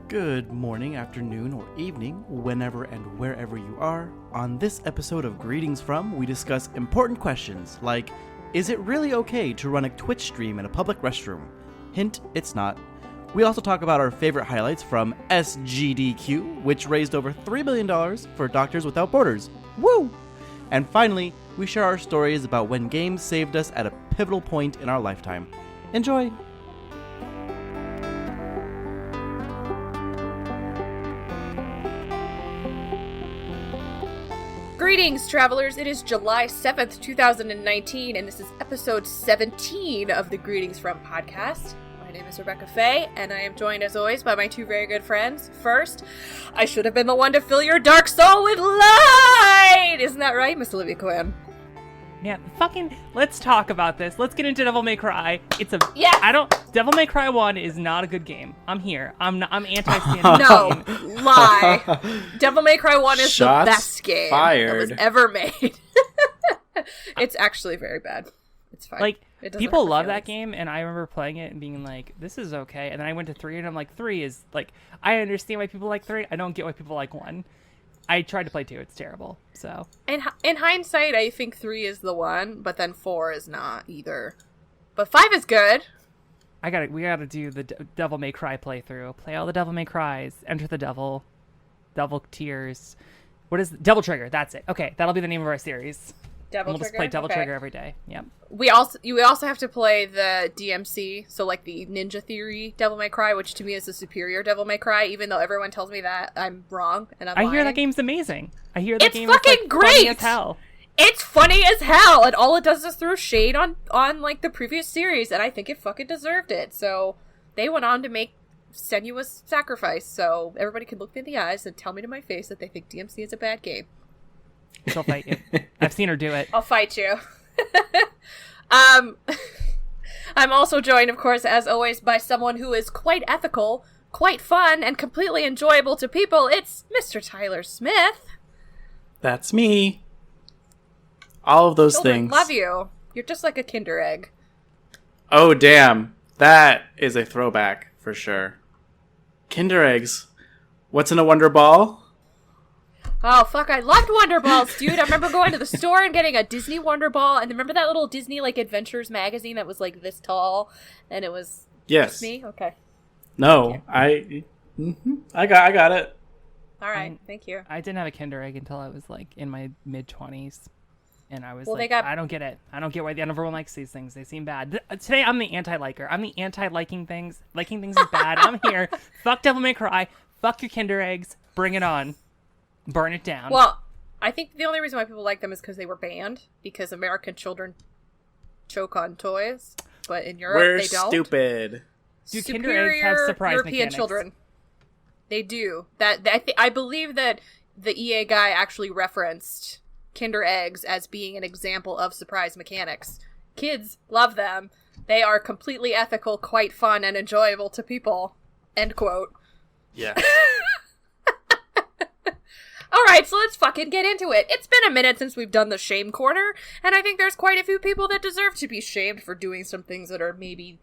Good morning, afternoon, or evening, whenever and wherever you are. On this episode of Greetings From, we discuss important questions like, is it really okay to run a Twitch stream in a public restroom? Hint, it's not. We also talk about our favorite highlights from SGDQ, which raised over $3 million for Doctors Without Borders. Woo! And finally, we share our stories about when games saved us at a pivotal point in our lifetime. Enjoy! Greetings, travelers. It is July 7th, 2019, and this is episode 17 of the Greetings From podcast. My name is Rebecca Faye, and I am joined, as always, by my two very good friends. First, I should have been the one to fill your dark soul with light! Isn't that right, Miss Olivia Quinn? Yeah, let's talk about this. Let's get into Devil May Cry. Yeah. Devil May Cry 1 is not a good game. I'm here. I'm anti-standard. No, lie. Devil May Cry 1 is Shots the best game fired. that was ever made. It's actually very bad. It's fine. Like, It doesn't people hurt my love that feelings. game, and I remember playing it and being like, this is okay. And then I went to 3, and I'm like, 3 is, like, I understand why people like 3. I don't get why people like 1. I tried to play 2. It's terrible. So In hindsight, I think 3 is the one, but then 4 is not either. But 5 is good. we gotta do the Devil May Cry playthrough. Play all the Devil May Cries. Enter the Devil Tears. What is Devil Trigger? That's it. Okay, that'll be the name of our series. We'll just play Devil Trigger every day. Yep. We also have to play the DMC, so like the Ninja Theory Devil May Cry, which to me is the superior Devil May Cry, even though everyone tells me that I'm wrong and I'm I hear lying. that game's amazing. I hear that It's game fucking is like, great! funny as hell. It's funny as hell, and all it does is throw shade on like the previous series, and I think it fucking deserved it. So they went on to make Senua's Sacrifice, so everybody can look me in the eyes and tell me to my face that they think DMC is a bad game. She'll fight you. I've seen her do it. I'll fight you. I'm also joined, of course, as always, by someone who is quite ethical, quite fun, and completely enjoyable to people. It's Mr. Tyler Smith. That's me. All of those Children things. love you. You're just like a Kinder Egg. Oh, damn. That is a throwback for sure. Kinder Eggs. What's in a Wonder Ball? Oh, fuck, I loved Wonder Balls, dude. I remember going to the store and getting a Disney Wonder Ball, and remember that little Disney, like, Adventures magazine that was, like, this tall, and it was Yes. just me? Okay. No, I got it. All right, thank you. I didn't have a Kinder Egg until I was like in my mid-20s. And I was Well, like, I don't get it. I don't get why everyone likes these things. They seem bad. Today, I'm the anti-liker. I'm the anti-liking things. Liking things is bad. I'm here. Fuck Devil May Cry. Fuck your Kinder Eggs. Bring it on. Burn it down. Well, I think the only reason why people like them is because they were banned, because American children choke on toys, but in Europe We're they don't. stupid. Do Kinder Eggs have surprise European mechanics? children. They do. I believe that the EA guy actually referenced Kinder Eggs as being an example of surprise mechanics. Kids love them. They are completely ethical, quite fun, and enjoyable to people. End quote. Yeah. Alright, so let's fucking get into it. It's been a minute since we've done the shame corner, and I think there's quite a few people that deserve to be shamed for doing some things that are maybe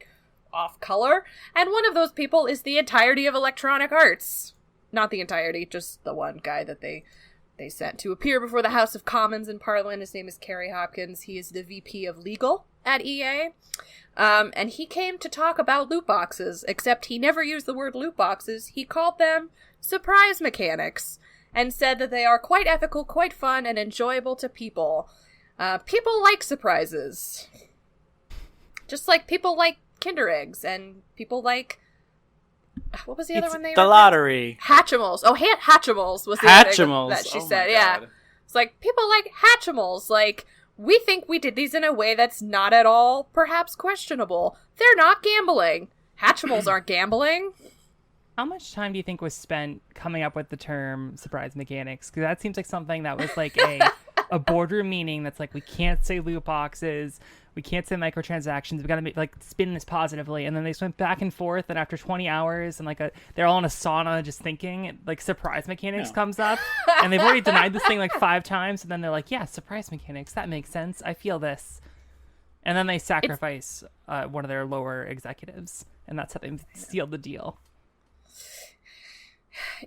off color, and one of those people is the entirety of Electronic Arts. Not the entirety, just the one guy that they sent to appear before the House of Commons in Parliament. His name is Kerry Hopkins. He is the VP of Legal at EA. And he came to talk about loot boxes, except he never used the word loot boxes. He called them surprise mechanics, and said that they are quite ethical, quite fun, and enjoyable to people. People like surprises. Just like people like Kinder Eggs, and people like... What was the other one they The were? lottery. Hatchimals. Oh, Hatchimals was the other thing Hatchimals. that she Oh my said, yeah. God. It's like, people like Hatchimals. Like, we think we did these in a way that's not at all, perhaps, questionable. They're not gambling. Hatchimals aren't gambling. How much time do you think was spent coming up with the term surprise mechanics? Because that seems like something that was like a boardroom meeting that's like, we can't say loot boxes, we can't say microtransactions, we gotta spin this positively. And then they just went back and forth, and after 20 hours and they're all in a sauna just thinking, like, surprise mechanics comes up, and they've already denied this thing like 5 times, and then they're like, yeah, surprise mechanics, that makes sense, I feel this. And then they sacrifice one of their lower executives, and that's how they sealed the deal.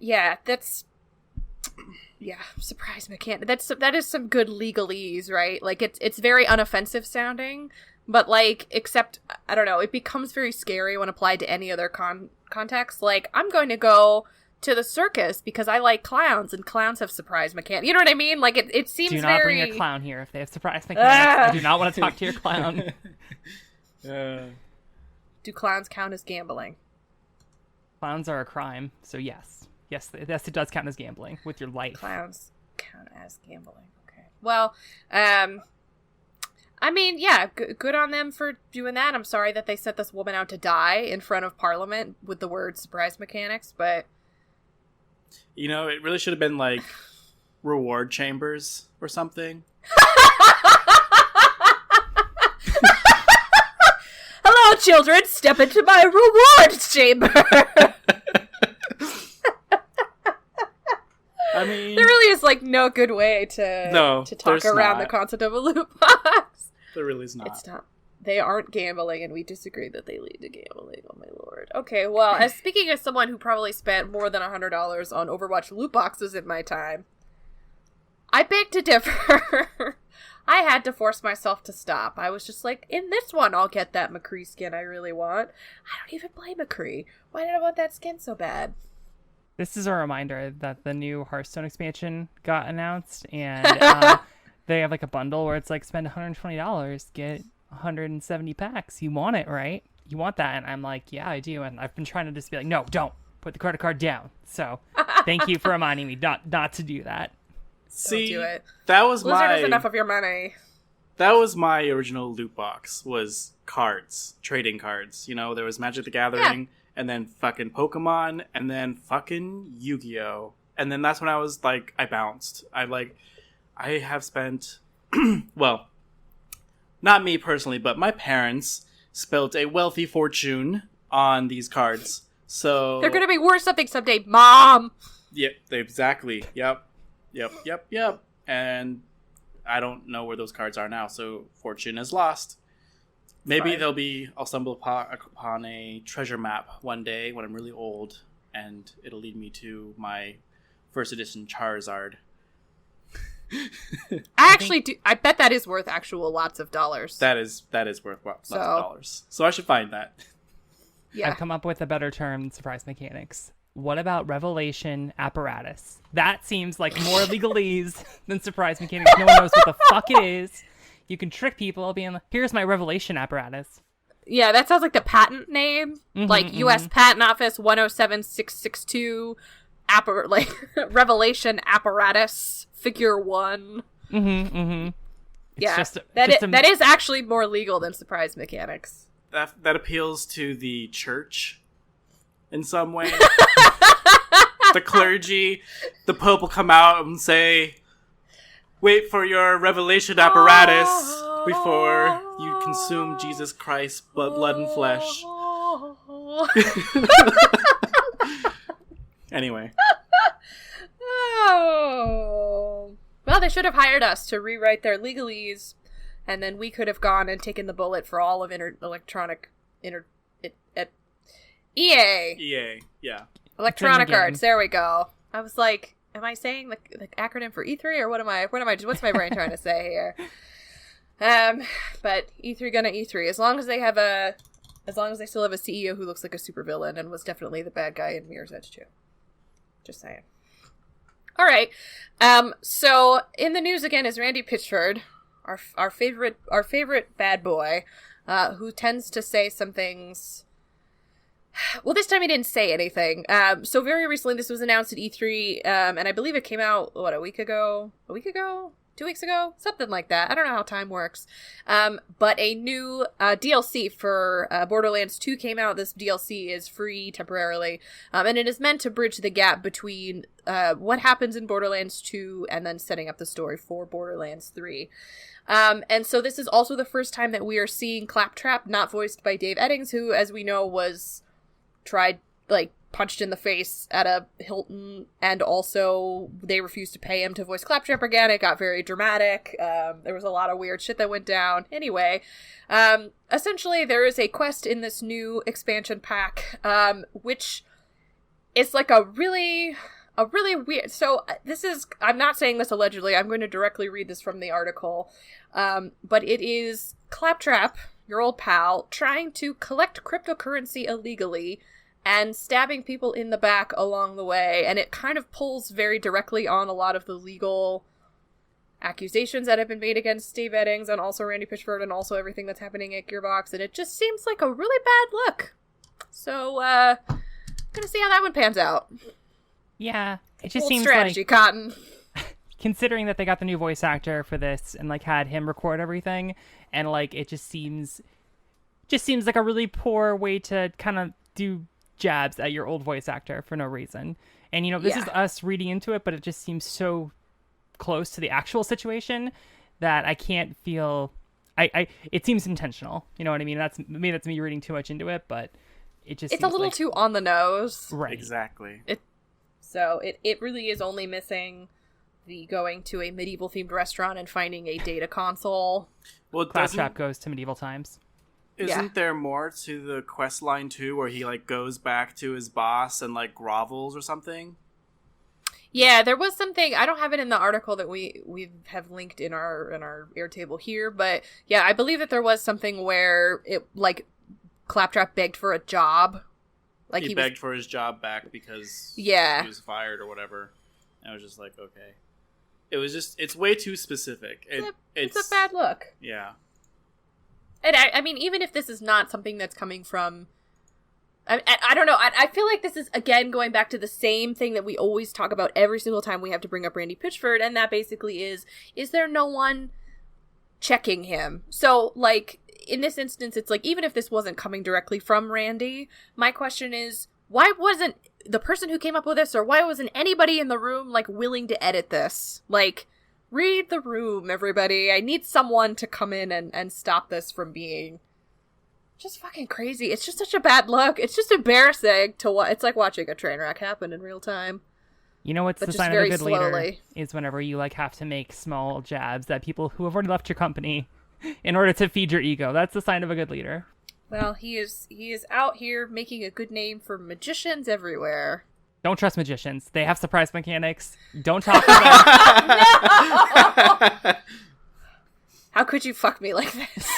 Yeah, surprise mechanic. That is some good legalese, right? Like it's very unoffensive sounding, but like except I don't know, it becomes very scary when applied to any other context. Like I'm going to go to the circus because I like clowns and clowns have surprise mechanics. You know what I mean? Like it seems very... Do not bring a clown here if they have surprise mechanics. I do not want to talk to your clown. Do clowns count as gambling? Clowns are a crime, so yes. Yes, it does count as gambling with your life. Clowns count as gambling. Okay. Well, I mean, yeah, good on them for doing that. I'm sorry that they sent this woman out to die in front of Parliament with the word surprise mechanics, but... You know, it really should have been like reward chambers or something. Hello, children. Step into my reward chamber. I mean, there really is like no good way to talk around the concept of a loot box. There really is not. It's not. They aren't gambling, and we disagree that they lead to gambling. Oh my lord. Okay, well, as speaking as someone who probably spent more than $100 on Overwatch loot boxes in my time, I beg to differ. I had to force myself to stop. I was just like, in this one, I'll get that McCree skin I really want. I don't even play McCree. Why did I want that skin so bad? This is a reminder that the new Hearthstone expansion got announced, and they have like a bundle where it's like spend $120, get 170 packs. You want it, right? You want that? And I'm like, yeah, I do. And I've been trying to just be like, no, don't put the credit card down. So thank you for reminding me not to do that. See, don't do it. That was Blizzard has enough of your money. That was my original loot box, was cards, trading cards. You know, there was Magic the Gathering, and then fucking Pokemon, and then fucking Yu-Gi-Oh! And then that's when I was like, I bounced. I have spent, well, not me personally, but my parents spent a wealthy fortune on these cards. So they're gonna be worth something someday, Mom. Yep, exactly. Yep. And I don't know where those cards are now, so fortune is lost. Maybe I'll stumble upon a treasure map one day when I'm really old, and it'll lead me to my first edition Charizard. I bet that is worth actual lots of dollars. That is worth lots of dollars. So I should find that. Yeah. I've come up with a better term than surprise mechanics. What about revelation apparatus? That seems like more legalese than surprise mechanics. No one knows what the fuck it is. You can trick people being like, here's my revelation apparatus. Yeah, that sounds like the patent name. Like U.S. Patent Office 107662 revelation apparatus figure 1. Yeah, that is actually more legal than surprise mechanics. That appeals to the church in some way. The clergy, the Pope will come out and say, wait for your revelation apparatus before you consume Jesus Christ's blood and flesh. Anyway. Oh. Well, they should have hired us to rewrite their legalese, and then we could have gone and taken the bullet for all of EA, yeah. Electronic Arts, there we go. I was like, am I saying the acronym for E3, or what's my brain trying to say here? But E3 gonna E3. As long as they still have a CEO who looks like a supervillain and was definitely the bad guy in Mirror's Edge 2. Just saying. All right. So in the news again is Randy Pitchford, our favorite bad boy, who tends to say some things. Well, this time he didn't say anything. So very recently, this was announced at E3, and I believe it came out, a week ago? 2 weeks ago? Something like that. I don't know how time works. But a new DLC for Borderlands 2 came out. This DLC is free temporarily, and it is meant to bridge the gap between what happens in Borderlands 2 and then setting up the story for Borderlands 3. And so this is also the first time that we are seeing Claptrap, not voiced by Dave Eddings, who, as we know, was punched in the face at a Hilton, and also they refused to pay him to voice Claptrap again. It got very dramatic. There was a lot of weird shit that went down. Anyway, essentially there is a quest in this new expansion pack, which it's like a really weird. So this is, I'm not saying this allegedly. I'm going to directly read this from the article. But it is Claptrap, your old pal, trying to collect cryptocurrency illegally and stabbing people in the back along the way. And it kind of pulls very directly on a lot of the legal accusations that have been made against Steve Eddings and also Randy Pitchford and also everything that's happening at Gearbox. And it just seems like a really bad look. So, gonna see how that one pans out. Yeah, it just Old seems strategy, like, Cotton. considering that they got the new voice actor for this and like had him record everything, and like it just seems like a really poor way to kind of do jabs at your old voice actor for no reason. And this is us reading into it, but it just seems so close to the actual situation that I can't feel. It seems intentional. You know what I mean? That's me reading too much into it, but it just it's a little too on the nose. Right. Exactly. So it really is only missing the going to a medieval themed restaurant and finding a data console. Well, Claptrap goes to medieval times. Isn't there more to the quest line too, where he like goes back to his boss and like grovels or something? Yeah, there was something. I don't have it in the article that we have linked in our Airtable here, but yeah, I believe that there was something where it like Claptrap begged for a job. Like he begged for his job back because he was fired or whatever. And I was just like, okay. It was just, it's way too specific. It's a bad look. Yeah. And I mean, even if this is not something that's coming from, I don't know. I feel like this is, again, going back to the same thing that we always talk about every single time we have to bring up Randy Pitchford, and that basically is there no one checking him? So, like, in this instance, it's like, even if this wasn't coming directly from Randy, my question is, why wasn't the person who came up with this, or why wasn't anybody in the room, like, willing to edit this? Like, read the room, everybody. I need someone to come in and stop this from being just fucking crazy. It's just such a bad look. It's just embarrassing to watch. It's like watching a train wreck happen in real time. You know what's the sign of a good leader is whenever you like have to make small jabs at people who have already left your company in order to feed your ego. That's the sign of a good leader. Well, he is out here making a good name for magicians everywhere. Don't trust magicians. They have surprise mechanics. Don't talk to them. No! How could you fuck me like this?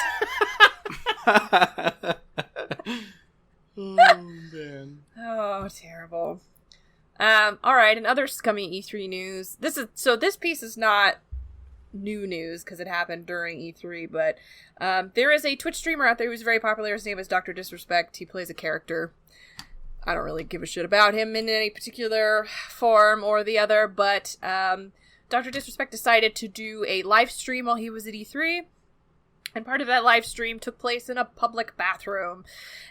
Oh, man. Oh, terrible. All right, and other scummy E3 news. This piece is not new news because it happened during E3, but there is a Twitch streamer out there who's very popular. His name is Dr. Disrespect. He plays a character. I don't really give a shit about him in any particular form or the other, but Dr. Disrespect decided to do a live stream while he was at E3. And part of that live stream took place in a public bathroom.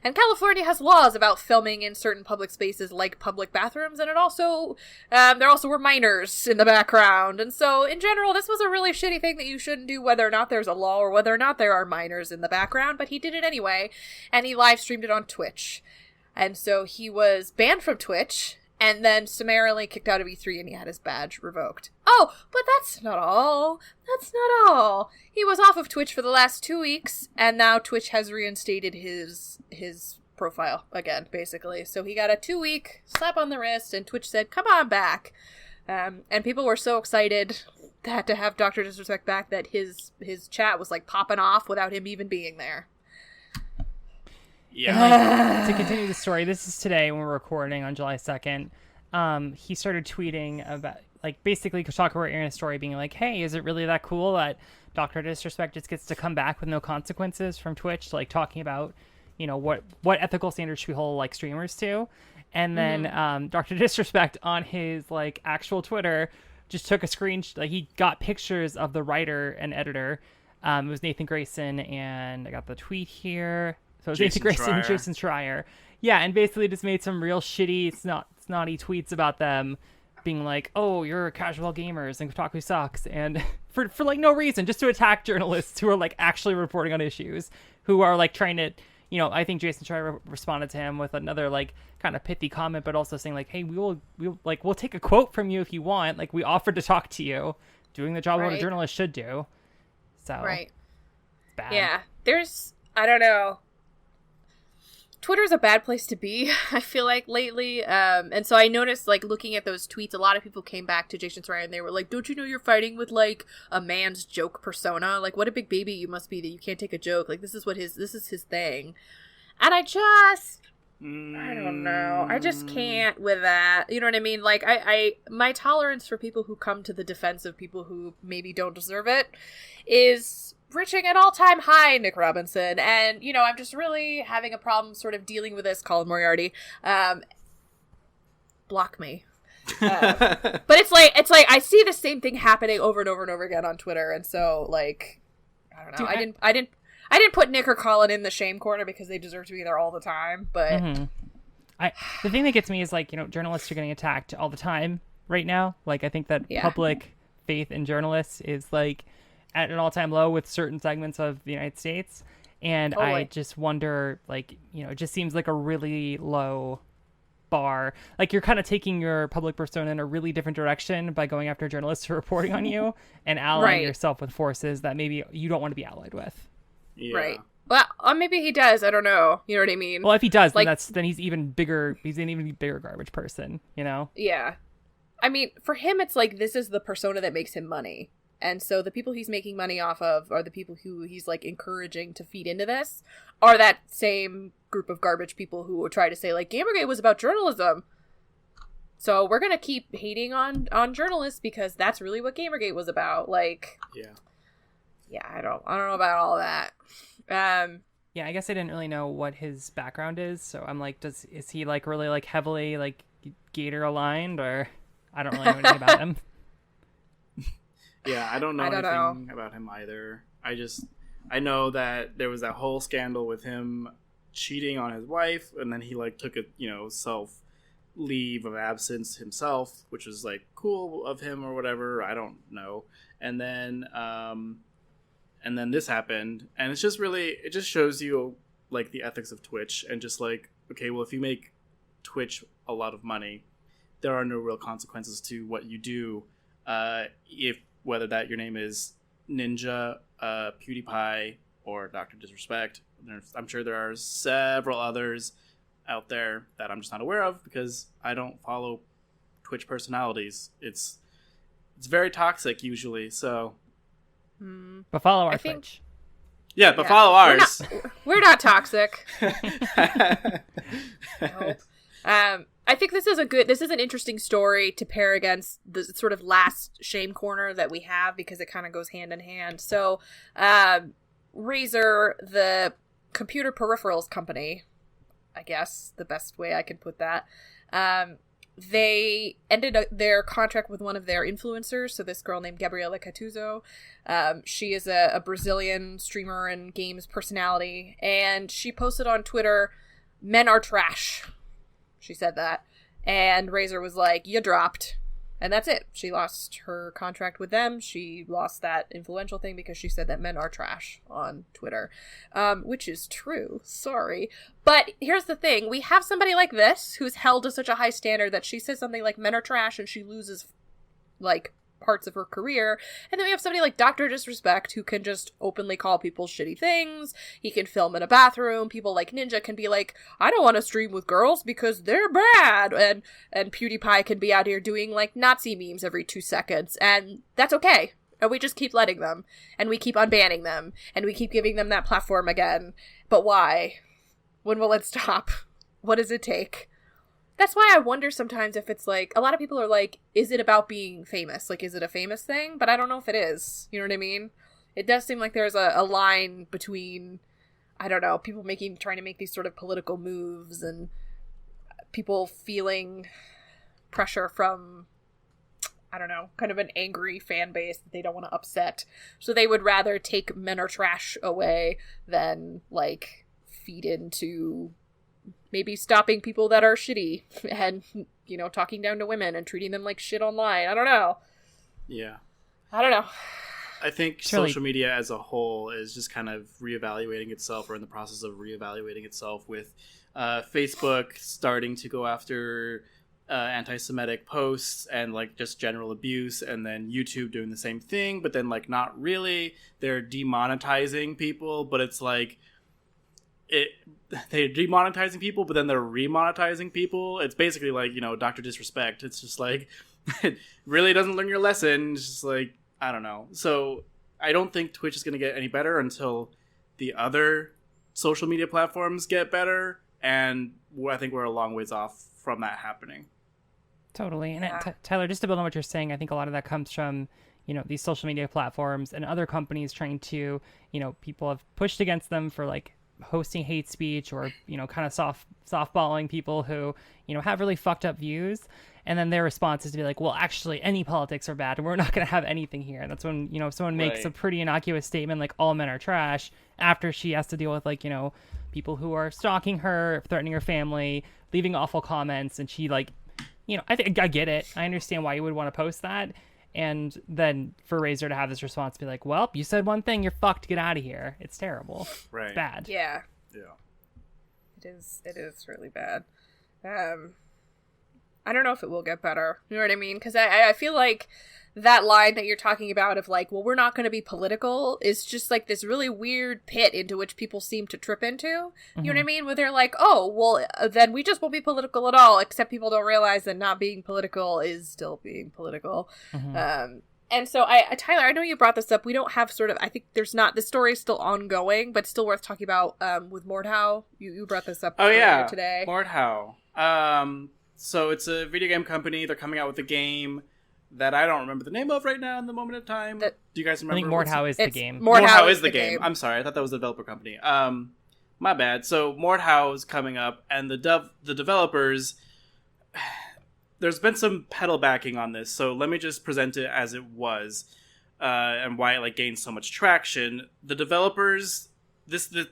And California has laws about filming in certain public spaces like public bathrooms, and it also, there also were minors in the background. And so, in general, this was a really shitty thing that you shouldn't do whether or not there's a law or whether or not there are minors in the background, but he did it anyway, and he live streamed it on Twitch. And so he was banned from Twitch, and then summarily kicked out of E3, and he had his badge revoked. Oh, but that's not all. That's not all. He was off of Twitch for the last 2 weeks, and now Twitch has reinstated his profile again, basically. So he got a 2-week slap on the wrist, and Twitch said, come on back. And people were so excited to have Dr. Disrespect back that his chat was, like, popping off without him even being there. Yeah. To continue the story, this is today when we're recording on July 2nd. He started tweeting about, like, basically talking about Aaron's story, being like, hey, is it really that cool that Dr. Disrespect just gets to come back with no consequences from Twitch? Like, talking about, what ethical standards should we hold, like, streamers to? And then Dr. Disrespect on his, like, actual Twitter just took a screenshot. Like, he got pictures of the writer and editor. It was Nathan Grayson, and I got the tweet here. So it was Nathan Grayson and Jason Schreier. Yeah, and basically just made some real shitty, snotty tweets about them being like, oh, you're casual gamers and Kotaku sucks. And for like no reason, just to attack journalists who are like actually reporting on issues, who are like trying to, I think Jason Schreier responded to him with another like kind of pithy comment, but also saying like, hey, we'll take a quote from you if you want. Like, we offered to talk to you, doing the job what a journalist should do. So, right. It's bad. Yeah, I don't know. Twitter's a bad place to be, I feel like, lately. And so I noticed, like, looking at those tweets, a lot of people came back to Jason Schreier and they were like, don't you know you're fighting with, like, a man's joke persona? Like, what a big baby you must be that you can't take a joke. Like, this is his thing. And I don't know. I just can't with that. You know what I mean? Like, my tolerance for people who come to the defense of people who maybe don't deserve it is reaching an all-time high, Nick Robinson. And, you know, I'm just really having a problem sort of dealing with this, Colin Moriarty. Block me. But it's like I see the same thing happening over and over and over again on Twitter. And so, like, I don't know. Dude, I didn't put Nick or Colin in the shame corner because they deserve to be there all the time, but... The thing that gets me is, like, you know, journalists are getting attacked all the time right now. Like, I think that public faith in journalists is, like, at an all-time low with certain segments of the United States. And I just wonder, like, you know, it just seems like a really low bar. Like, you're kind of taking your public persona in a really different direction by going after journalists who are reporting on you and allying yourself with forces that maybe you don't want to be allied with. Yeah. Right. Well, maybe he does. I don't know. You know what I mean? Well, if he does, like, then he's even bigger. He's an even bigger garbage person, you know? Yeah. I mean, for him, it's like this is the persona that makes him money. And so the people he's making money off of are the people who he's, like, encouraging to feed into this are that same group of garbage people who will try to say, like, Gamergate was about journalism. So we're going to keep hating on journalists because that's really what Gamergate was about. Like, yeah, I don't know about all that. Yeah, I guess I didn't really know what his background is, so I'm like, is he, like, really, like, heavily, like, Gator aligned, or I don't really know anything about him. Yeah, I don't know anything about him either. I know that there was that whole scandal with him cheating on his wife, and then he, like, took a, you know, self leave of absence himself, which was, like, cool of him or whatever. I don't know. And then this happened, and it's just really, it just shows you, like, the ethics of Twitch, and just like, okay, well, if you make Twitch a lot of money, there are no real consequences to what you do, if whether that your name is Ninja, PewDiePie, or Dr. Disrespect. I'm sure there are several others out there that I'm just not aware of because I don't follow Twitch personalities. It's very toxic usually, so... But follow our Twitch. Yeah, but follow ours. We're not toxic. Nope. I think this is an interesting story to pair against the sort of last shame corner that we have because it kind of goes hand in hand. So, Razer, the computer peripherals company, I guess the best way I can put that, they ended their contract with one of their influencers, so this girl named Gabriela Catuzzo. She is a Brazilian streamer and games personality, and she posted on Twitter, "Men are trash." She said that, and Razer was like, "You dropped." And that's it. She lost her contract with them. She lost that influential thing because she said that men are trash on Twitter, which is true. Sorry. But here's the thing. We have somebody like this who's held to such a high standard that she says something like men are trash and she loses, like, parts of her career. And then we have somebody like Dr. Disrespect who can just openly call people shitty things. He can film in a bathroom. People like Ninja can be like, I don't want to stream with girls because they're bad. And PewDiePie can be out here doing, like, Nazi memes every 2 seconds. And that's okay. And we just keep letting them. And we keep unbanning them. And we keep giving them that platform again. But why? When will it stop? What does it take? That's why I wonder sometimes if it's like, a lot of people are like, is it about being famous? Like, is it a famous thing? But I don't know if it is. You know what I mean? It does seem like there's a line between, I don't know, people trying to make these sort of political moves and people feeling pressure from, I don't know, kind of an angry fan base that they don't want to upset. So they would rather take men are trash away than, like, feed into maybe stopping people that are shitty and, you know, talking down to women and treating them like shit online. I don't know. Yeah. I don't know. I think social media as a whole is just kind of reevaluating itself, or in the process of reevaluating itself, with Facebook starting to go after anti-Semitic posts and, like, just general abuse, and then YouTube doing the same thing, but then, like, not really. They're demonetizing people, but it's like, they're demonetizing people, but then they're remonetizing people. It's basically like, Dr. Disrespect. It's just like, it really doesn't learn your lesson. It's just like, I don't know. So I don't think Twitch is going to get any better until the other social media platforms get better. And I think we're a long ways off from that happening. Totally. And Tyler, just to build on what you're saying, I think a lot of that comes from, these social media platforms and other companies trying to, people have pushed against them for like hosting hate speech or, kind of softballing people who, have really fucked up views. And then their response is to be like, well, actually, any politics are bad and we're not going to have anything here. And that's when, if someone makes a pretty innocuous statement like all men are trash after she has to deal with like, people who are stalking her, threatening her family, leaving awful comments. And she like, I think I get it. I understand why you would want to post that. And then for Razor to have this response to be like, well, you said one thing, you're fucked, get out of here. It's terrible. Right. It's bad. Yeah. Yeah. It is really bad. I don't know if it will get better. You know what I mean? Because I feel like that line that you're talking about of like, well, we're not going to be political is just like this really weird pit into which people seem to trip into. You know what I mean? Where they're like, oh, well, then we just won't be political at all, except people don't realize that not being political is still being political. And so, Tyler, I know you brought this up. We don't have sort of, I think there's not, the story is still ongoing, but still worth talking about with Mordhau. You brought this up earlier today. Mordhau. So it's a video game company. They're coming out with a game that I don't remember the name of right now in the moment of time. Do you guys remember? I think Mordhau is the game. Mordhau is the game. I'm sorry. I thought that was the developer company. My bad. So Mordhau is coming up, and the developers... There's been some pedal backing on this, so let me just present it as it was, and why it like gained so much traction. The developers...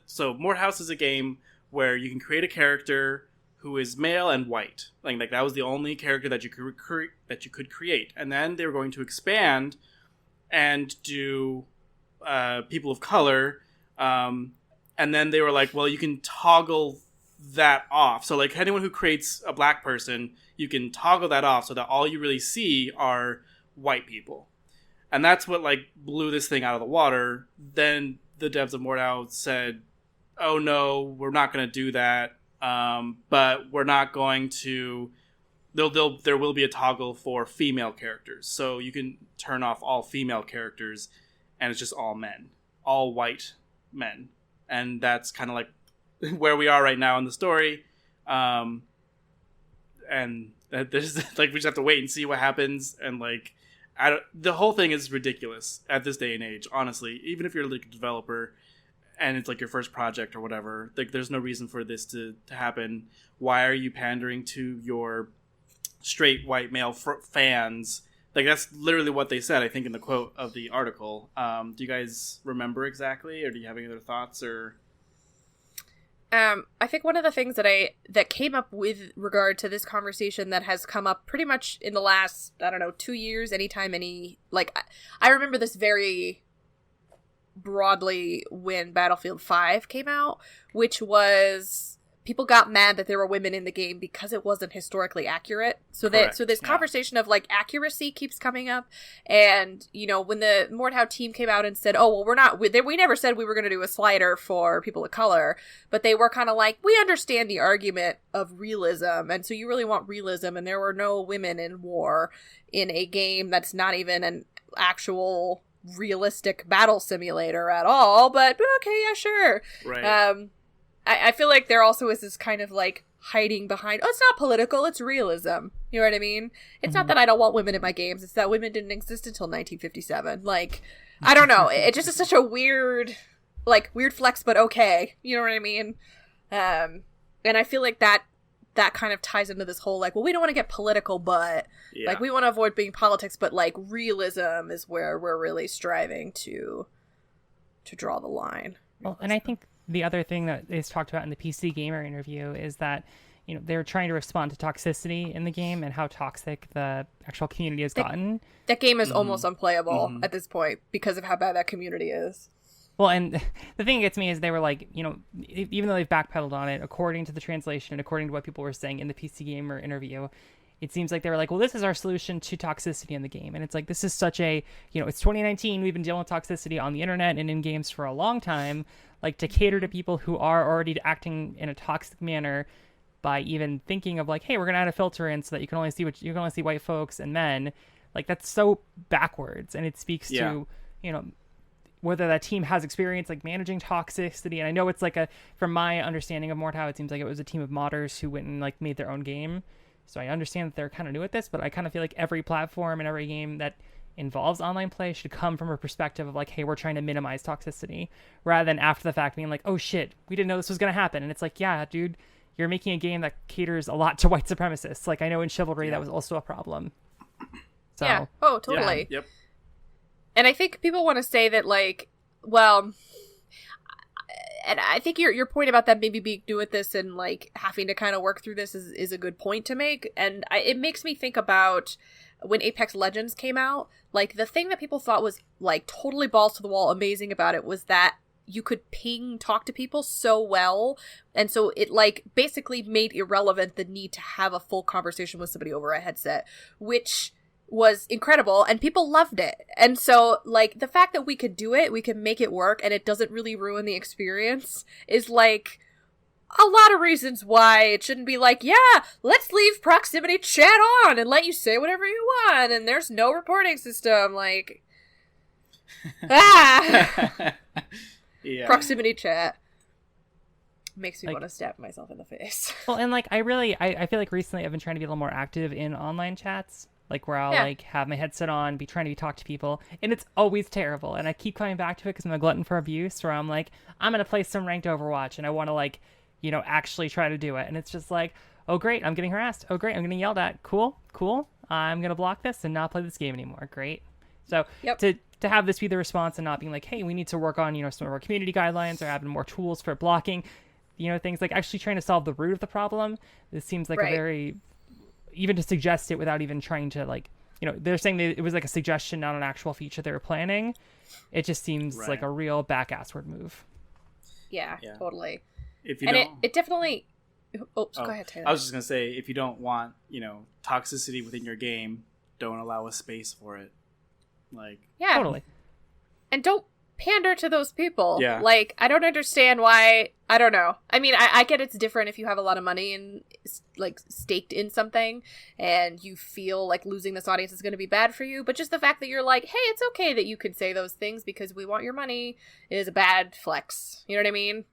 So Mordhau is a game where you can create a character who is male and white. Like that was the only character that you could create. And then they were going to expand and do people of color. And then they were like, well, you can toggle that off. So like anyone who creates a black person, you can toggle that off so that all you really see are white people. And that's what like blew this thing out of the water. Then the devs of Mordhau said, oh no, we're not going to do that. But we're not going to... There will be a toggle for female characters. So you can turn off all female characters, and it's just all men. All white men. And that's kind of like where we are right now in the story. And there's like we just have to wait and see what happens. And like, the whole thing is ridiculous at this day and age, honestly. Even if you're like a developer... and it's like your first project or whatever, like there's no reason for this to happen. Why are you pandering to your straight white male fans? Like that's literally what they said, I think, in the quote of the article. Do you guys remember exactly, or do you have any other thoughts? Or I think one of the things that came up with regard to this conversation that has come up pretty much in the last, 2 years, I remember this very broadly when Battlefield 5 came out, which was people got mad that there were women in the game because it wasn't historically accurate. So this conversation of like accuracy keeps coming up, and when the Mordhau team came out and said, oh well, we never said we were going to do a slider for people of color, but they were kind of like, we understand the argument of realism, and so you really want realism, and there were no women in war in a game that's not even an actual realistic battle simulator at all, but okay, yeah, sure. Right. I feel like there also is this kind of like hiding behind, oh, it's not political, it's realism. You know what I mean? It's not that I don't want women in my games, it's that women didn't exist until 1957. Like, I don't know. It just is such a weird flex, but okay. You know what I mean? And I feel like that kind of ties into this whole, like, well, we don't want to get political, but, like, we want to avoid being politics, but, like, realism is where we're really striving to draw the line. Well, and I think the other thing that is talked about in the PC Gamer interview is that, they're trying to respond to toxicity in the game and how toxic the actual community has gotten. That game is almost unplayable at this point because of how bad that community is. Well, and the thing that gets me is they were like, even though they've backpedaled on it, according to the translation and according to what people were saying in the PC Gamer interview, it seems like they were like, well, this is our solution to toxicity in the game. And it's like, this is such a, it's 2019. We've been dealing with toxicity on the internet and in games for a long time. Like, to cater to people who are already acting in a toxic manner by even thinking of like, hey, we're going to add a filter in so that you can only see white folks and men. Like, that's so backwards. And it speaks to, whether that team has experience like managing toxicity. And I know it's like from my understanding of Mordhau, it seems like it was a team of modders who went and like made their own game. So I understand that they're kind of new at this, but I kind of feel like every platform and every game that involves online play should come from a perspective of like, hey, we're trying to minimize toxicity, rather than after the fact being like, oh shit, we didn't know this was going to happen. And it's like, yeah, dude, you're making a game that caters a lot to white supremacists. Like, I know in Chivalry that was also a problem. So, yeah. Oh, totally. Yep. And I think people want to say that, like, well, and I think your point about that maybe being new at this and like having to kind of work through this is a good point to make. And it makes me think about when Apex Legends came out. Like, the thing that people thought was like totally balls to the wall amazing about it was that you could talk to people so well, and so it like basically made irrelevant the need to have a full conversation with somebody over a headset, which was incredible, and people loved it. And so like the fact that we could do it, we can make it work, and it doesn't really ruin the experience is like a lot of reasons why it shouldn't be like, yeah, let's leave proximity chat on and let you say whatever you want, and there's no reporting system. Like, Yeah. Proximity chat makes me want to stab myself in the face. Well, and like I feel like recently I've been trying to be a little more active in online chats, like where I'll like have my headset on, be trying to talk to people, and it's always terrible. And I keep coming back to it because I'm a glutton for abuse, where I'm like, I'm gonna play some ranked Overwatch, and I want to like, actually try to do it, and it's just like, oh great, I'm getting harassed. Oh great, I'm getting yelled at. Cool. I'm gonna block this and not play this game anymore. Great. So to have this be the response and not being like, hey, we need to work on, some of our community guidelines or having more tools for blocking, things like actually trying to solve the root of the problem. This seems like a very, even to suggest it without even trying to like, they're saying that it was like a suggestion, not an actual feature they were planning. It just seems like a real back-assward move. Yeah, totally. If you and don't... it definitely... Oh, go ahead, Taylor. I was just going to say, if you don't want, toxicity within your game, don't allow a space for it. Like, yeah, totally. And don't pander to those people. Yeah. Like, I don't understand why. I don't know. I mean, I get it's different if you have a lot of money and like staked in something and you feel like losing this audience is going to be bad for you. But just the fact that you're like, hey, it's okay that you can say those things because we want your money is a bad flex. You know what I mean?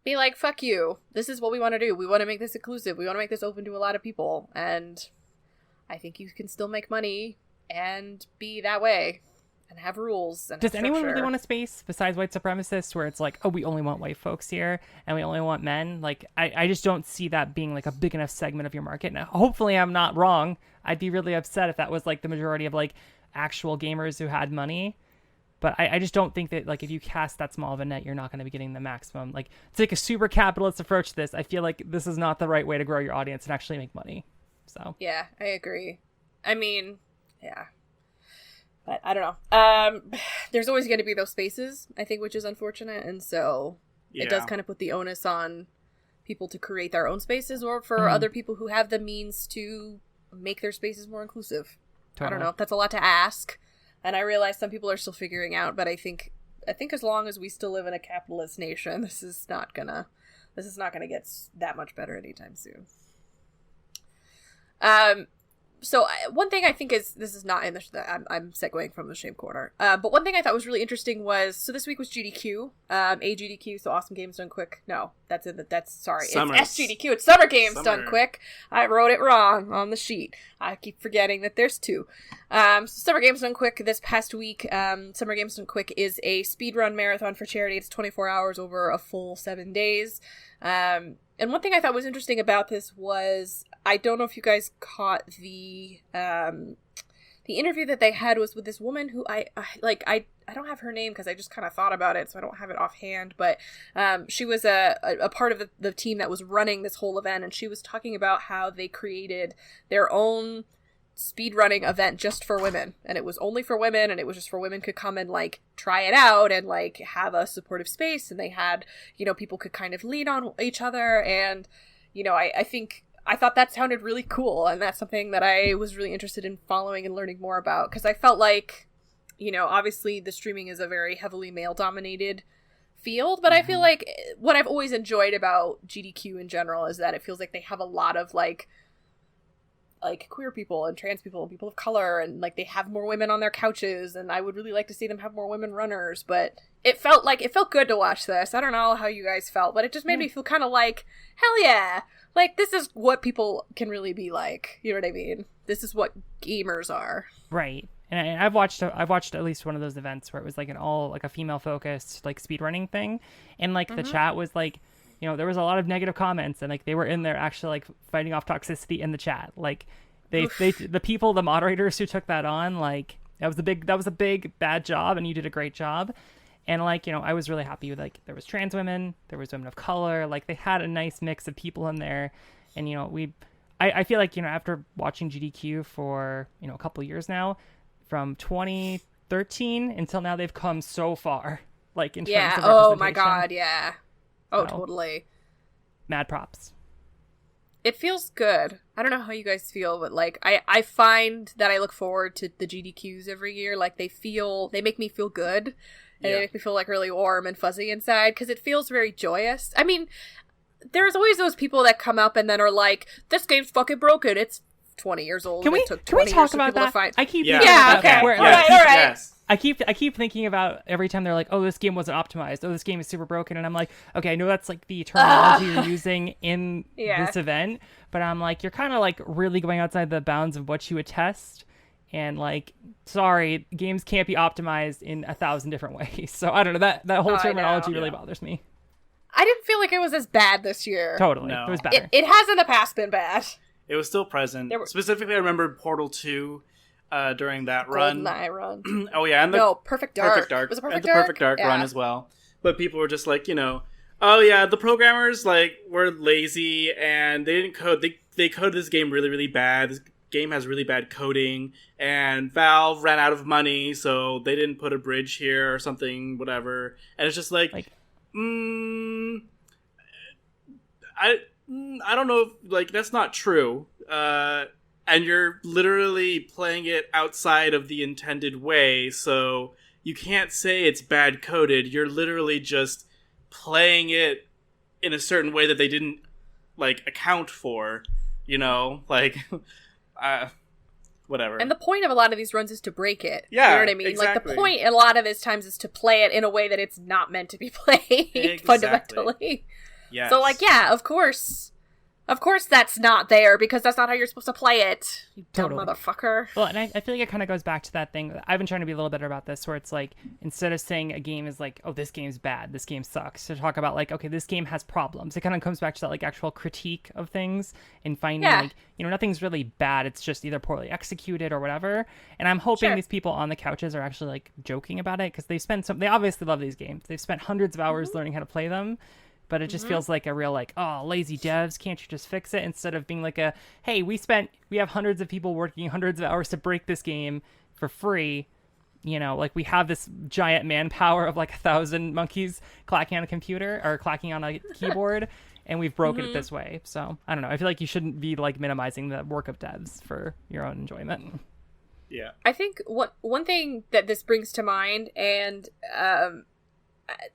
Be like, fuck you. This is what we want to do. We want to make this inclusive. We want to make this open to a lot of people. And I think you can still make money and be that way and have rules and does anyone really want a space besides white supremacists where it's like, oh, we only want white folks here and we only want men? Like, I just don't see that being like a big enough segment of your market. Now hopefully I'm not wrong. I'd be really upset if that was like the majority of like actual gamers who had money, but I just don't think that like if you cast that small of a net, you're not going to be getting the maximum. Like, to take a super capitalist approach to this, I feel like this is not the right way to grow your audience and actually make money. So yeah, I agree. I mean, yeah, but I don't know. There's always going to be those spaces, I think, which is unfortunate, and so it does kind of put the onus on people to create their own spaces, or for other people who have the means to make their spaces more inclusive. Totally. I don't know. That's a lot to ask, and I realize some people are still figuring out. But I think as long as we still live in a capitalist nation, this is not gonna get that much better anytime soon. So one thing I think is, this is not in the, I'm segueing from the shame corner. But one thing I thought was really interesting was, so this week was GDQ, AGDQ, so Awesome Games Done Quick. No, that's sorry. Summers. It's SGDQ. It's Summer Games Done Quick. I wrote it wrong on the sheet. I keep forgetting that there's two. So Summer Games Done Quick this past week. Summer Games Done Quick is a speedrun marathon for charity. It's 24 hours over a full 7 days. And one thing I thought was interesting about this was, I don't know if you guys caught the interview that they had was with this woman who I don't have her name because I just kind of thought about it, so I don't have it offhand, but she was a part of the team that was running this whole event, and she was talking about how they created their own speedrunning event just for women, and it was only for women, and it was just for women could come and like try it out and like have a supportive space, and they had, people could kind of lean on each other, and I think I thought that sounded really cool, and that's something that I was really interested in following and learning more about, because I felt like, you know, obviously the streaming is a very heavily male-dominated field, but I feel like what I've always enjoyed about GDQ in general is that it feels like they have a lot of, like queer people and trans people and people of color, and like they have more women on their couches, and I would really like to see them have more women runners, but it felt good to watch this. I don't know how you guys felt, but it just made me feel kind of like, hell yeah, like this is what people can really be like, you know what I mean? This is what gamers are. Right. And I've watched at least one of those events where it was like a female focused like speedrunning thing, and like the chat was like, you know, there was a lot of negative comments, and like they were in there actually like fighting off toxicity in the chat. Like the moderators who took that on, like that was a big bad job, and you did a great job. And like, you know, I was really happy with, like, there was trans women, there was women of color, like they had a nice mix of people in there. And, you know, I feel like, you know, after watching GDQ for, you know, a couple years now, from 2013 until now, they've come so far, like in terms of representation. Oh my god, yeah. Oh, totally. Mad props. It feels good. I don't know how you guys feel, but like I find that I look forward to the GDQs every year. Like they make me feel good, and they make me feel like really warm and fuzzy inside, because it feels very joyous. I mean, there's always those people that come up and then are like, "This game's fucking broken. It's 20 years old. Can we talk about that? I keep okay. All right. Yes. I keep thinking about every time they're like, oh, this game wasn't optimized. Oh, this game is super broken. And I'm like, okay, I know that's like the terminology you're using in this event, but I'm like, you're kind of like really going outside the bounds of what you would test. And like, sorry, games can't be optimized in 1,000 different ways. So I don't know, that whole terminology really bothers me. I didn't feel like it was as bad this year. Totally. No. It was better. It has in the past been bad. It was still present. Specifically, I remember Portal 2 during that run. GoldenEye run. Oh, yeah. And Perfect Dark. Was it Perfect Dark? The Perfect Dark run as well. But people were just like, you know, oh, yeah, the programmers like were lazy and they didn't code. They coded this game really, really bad. This game has really bad coding. And Valve ran out of money, so they didn't put a bridge here or something, whatever. And it's just like I don't know if, like, that's not true. And you're literally playing it outside of the intended way, so you can't say it's bad coded. You're literally just playing it in a certain way that they didn't, like, account for, you know? Like, whatever. And the point of a lot of these runs is to break it. Yeah, you know what I mean? exactly. Like, the point a lot of these times is to play it in a way that it's not meant to be played, fundamentally. Yes. So, like, yeah, of course that's not there, because that's not how you're supposed to play it, you dumb motherfucker. Well, and I feel like it kind of goes back to that thing. I've been trying to be a little better about this, where it's like, instead of saying a game is like, oh, this game's bad, this game sucks, to talk about like, okay, this game has problems. It kind of comes back to that like actual critique of things and finding like, you know, nothing's really bad. It's just either poorly executed or whatever. And I'm hoping these people on the couches are actually like joking about it, because they obviously love these games. They've spent hundreds of hours learning how to play them. But it just feels like a real like, oh, lazy devs, can't you just fix it? Instead of being like a, hey, we have hundreds of people working hundreds of hours to break this game for free. You know, like we have this giant manpower of like 1,000 monkeys clacking on a computer or clacking on a keyboard, and we've broken it this way. So I don't know. I feel like you shouldn't be like minimizing the work of devs for your own enjoyment. Yeah. I think one thing that this brings to mind, and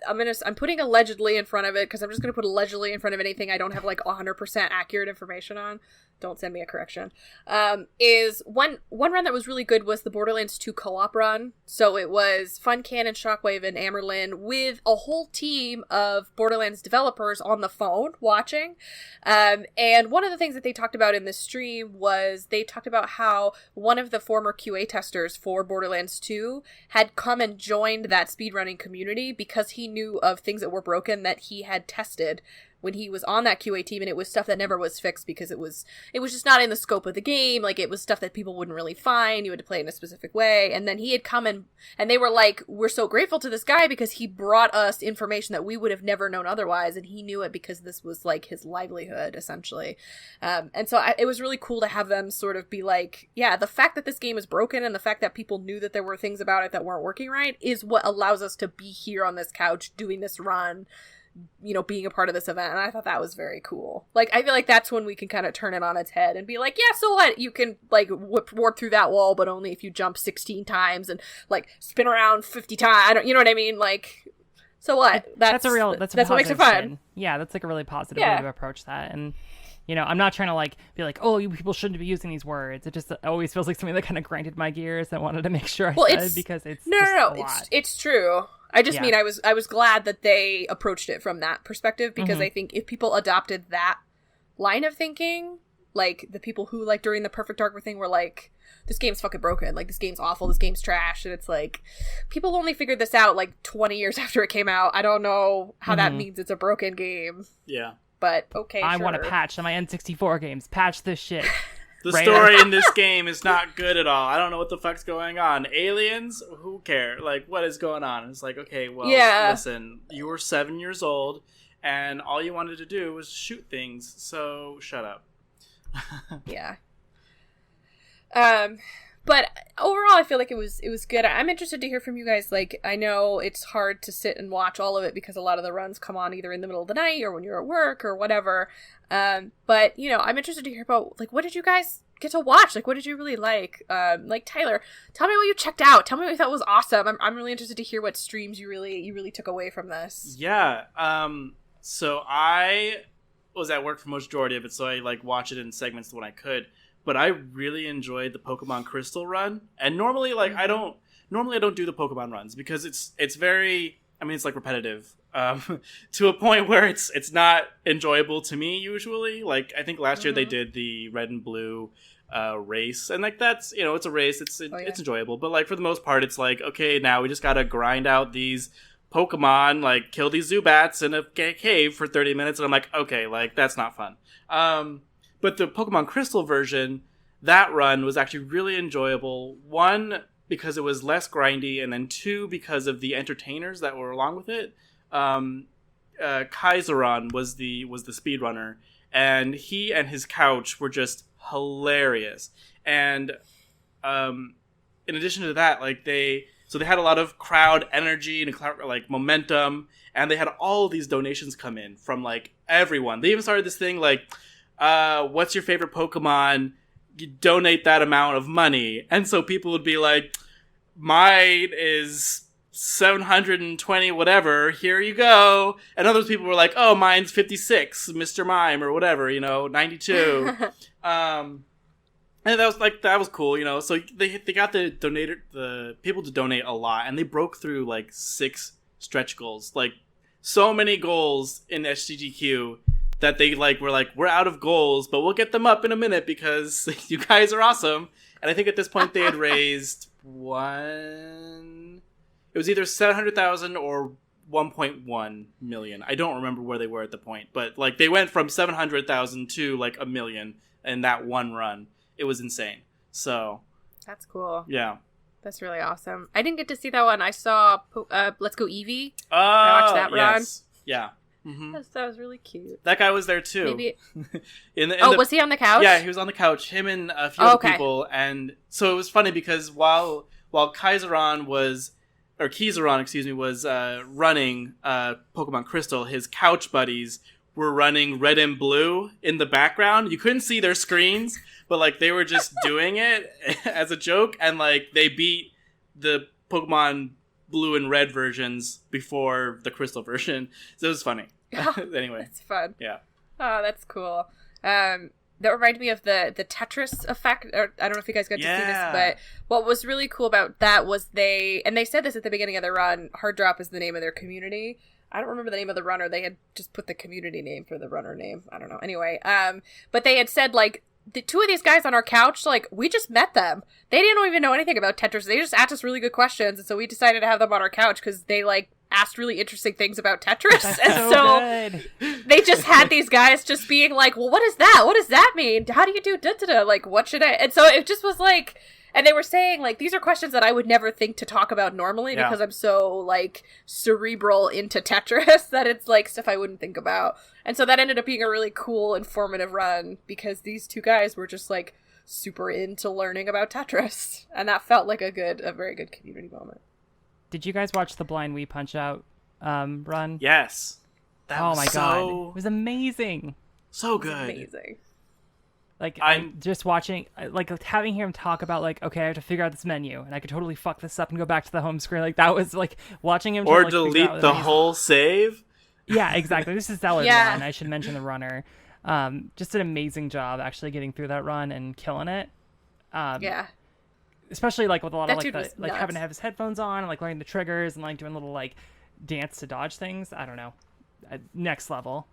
I'm putting allegedly in front of it, because I'm just gonna put allegedly in front of anything I don't have like 100% accurate information on. Don't send me a correction. Is one run that was really good was the Borderlands 2 co-op run. So it was Funcan and Shockwave and Amerlin with a whole team of Borderlands developers on the phone watching. And one of the things that they talked about in this stream was they talked about how one of the former QA testers for Borderlands 2 had come and joined that speedrunning community because he knew of things that were broken that he had tested when he was on that QA team, and it was stuff that never was fixed because it was just not in the scope of the game. Like, it was stuff that people wouldn't really find. You had to play in a specific way. And then he had come and they were like, we're so grateful to this guy because he brought us information that we would have never known otherwise. And he knew it because this was like his livelihood, essentially. And so it was really cool to have them sort of be like, yeah, the fact that this game is broken and the fact that people knew that there were things about it that weren't working right is what allows us to be here on this couch doing this run, being a part of this event. And I thought that was very cool. Like, I feel like that's when we can kind of turn it on its head and be like, yeah, so what? You can, like, warp through that wall, but only if you jump 16 times and, like, spin around 50 times. You know what I mean? Like, so what? That's what makes it fun. Yeah, that's, like, a really positive way to approach that. And, I'm not trying to, like, be like, oh, you people shouldn't be using these words. It just always feels like something that kind of grinded my gears. I wanted to make sure I said because it's no, it's true. I just mean I was glad that they approached it from that perspective, because I think if people adopted that line of thinking, like the people who, like, during the Perfect Dark thing were like, this game's fucking broken, like, this game's awful, this game's trash, and it's like, people only figured this out like 20 years after it came out. I don't know how that means it's a broken game. Yeah. But okay, I want a patch on my N64 games. Patch this shit. The story in this game is not good at all. I don't know what the fuck's going on. Aliens? Who cares? Like, what is going on? It's like, okay, well, listen, you were 7 years old, and all you wanted to do was shoot things, so shut up. Yeah. But overall, I feel like it was good. I'm interested to hear from you guys. Like, I know it's hard to sit and watch all of it because a lot of the runs come on either in the middle of the night or when you're at work or whatever. But, I'm interested to hear about, like, what did you guys get to watch? Like, what did you really like? Like, Tyler, tell me what you checked out. Tell me what you thought was awesome. I'm really interested to hear what streams you really took away from this. Yeah. So I was at work for majority of it, so I, like, watched it in segments when I could. But I really enjoyed the Pokemon Crystal run. And normally, like, I don't do the Pokemon runs because it's very, it's like repetitive to a point where it's not enjoyable to me usually. Like, I think last year they did the Red and Blue race, and, like, that's, it's a race, it's enjoyable. But, like, for the most part, it's like, okay, now we just gotta grind out these Pokemon, like, kill these Zubats in a cave for 30 minutes, and I'm like, okay, like, that's not fun. But the Pokemon Crystal version, that run was actually really enjoyable. One, because it was less grindy, and then two, because of the entertainers that were along with it. Kaiseron was the speedrunner, and he and his couch were just hilarious. And in addition to that, like, they had a lot of crowd energy and, like, momentum, and they had all of these donations come in from, like, everyone. They even started this thing like, what's your favorite Pokemon? You donate that amount of money. And so people would be like, mine is 720 whatever, here you go. And other people were like, oh, mine's 56, Mr. Mime, or whatever, 92. And that was cool, so they got the people to donate a lot, and they broke through, like, 6 stretch goals, like, so many goals in SGDQ that they, like, were like, we're out of goals, but we'll get them up in a minute because you guys are awesome. And I think at this point they had raised it was either 700,000 or 1.1 million. I don't remember where they were at the point, but, like, they went from 700,000 to, like, 1 million in that one run. It was insane. So that's cool. Yeah. That's really awesome. I didn't get to see that one. I saw Let's Go Eevee. I watched that run. Yeah. Mm-hmm. That was really cute. That guy was there too. Maybe. Was he on the couch? Yeah, he was on the couch. Him and a few other people. And so it was funny because while Kaiseron was running Pokemon Crystal, his couch buddies were running Red and Blue in the background. You couldn't see their screens, but, like, they were just doing it as a joke, and, like, they beat the Pokemon Blue and Red versions before the Crystal version, so it was funny. Anyway, it's fun. Yeah. Oh, that's cool. That reminded me of the Tetris effect. Or, I don't know if you guys got to see this, but what was really cool about that was they said this at the beginning of the run. Hard Drop is the name of their community. I don't remember the name of the runner. They had just put the community name for the runner name. I don't know. Anyway, but they had said, like, the two of these guys on our couch, like, we just met them. They didn't even know anything about Tetris. They just asked us really good questions, and so we decided to have them on our couch because they, like, asked really interesting things about Tetris. That's and so they just had these guys just being like, well, what is that? What does that mean? How do you do da-da-da? Like, what should I... And so it just was like... And they were saying, like, these are questions that I would never think to talk about normally because I'm so, like, cerebral into Tetris that it's, like, stuff I wouldn't think about. And so that ended up being a really cool, informative run because these two guys were just, like, super into learning about Tetris. And that felt like a very good community moment. Did you guys watch the Blind Wii Punch-Out run? Yes. That Oh was my god, it was amazing. so good. Amazing. Like, I'm just watching, like having him talk about, like, okay, I have to figure out this menu, and I could totally fuck this up and go back to the home screen. Like, that was, like, watching him... Or like, delete the whole save. Yeah, exactly. This is Zelda's Yeah. run. I should mention the runner. Just an amazing job actually getting through that run and killing it. Yeah. Especially, like, with a lot That of, dude like, was like nuts. having to have his headphones on and, like, learning the triggers and, like, doing little, like, dance to dodge things. I don't know. Next level.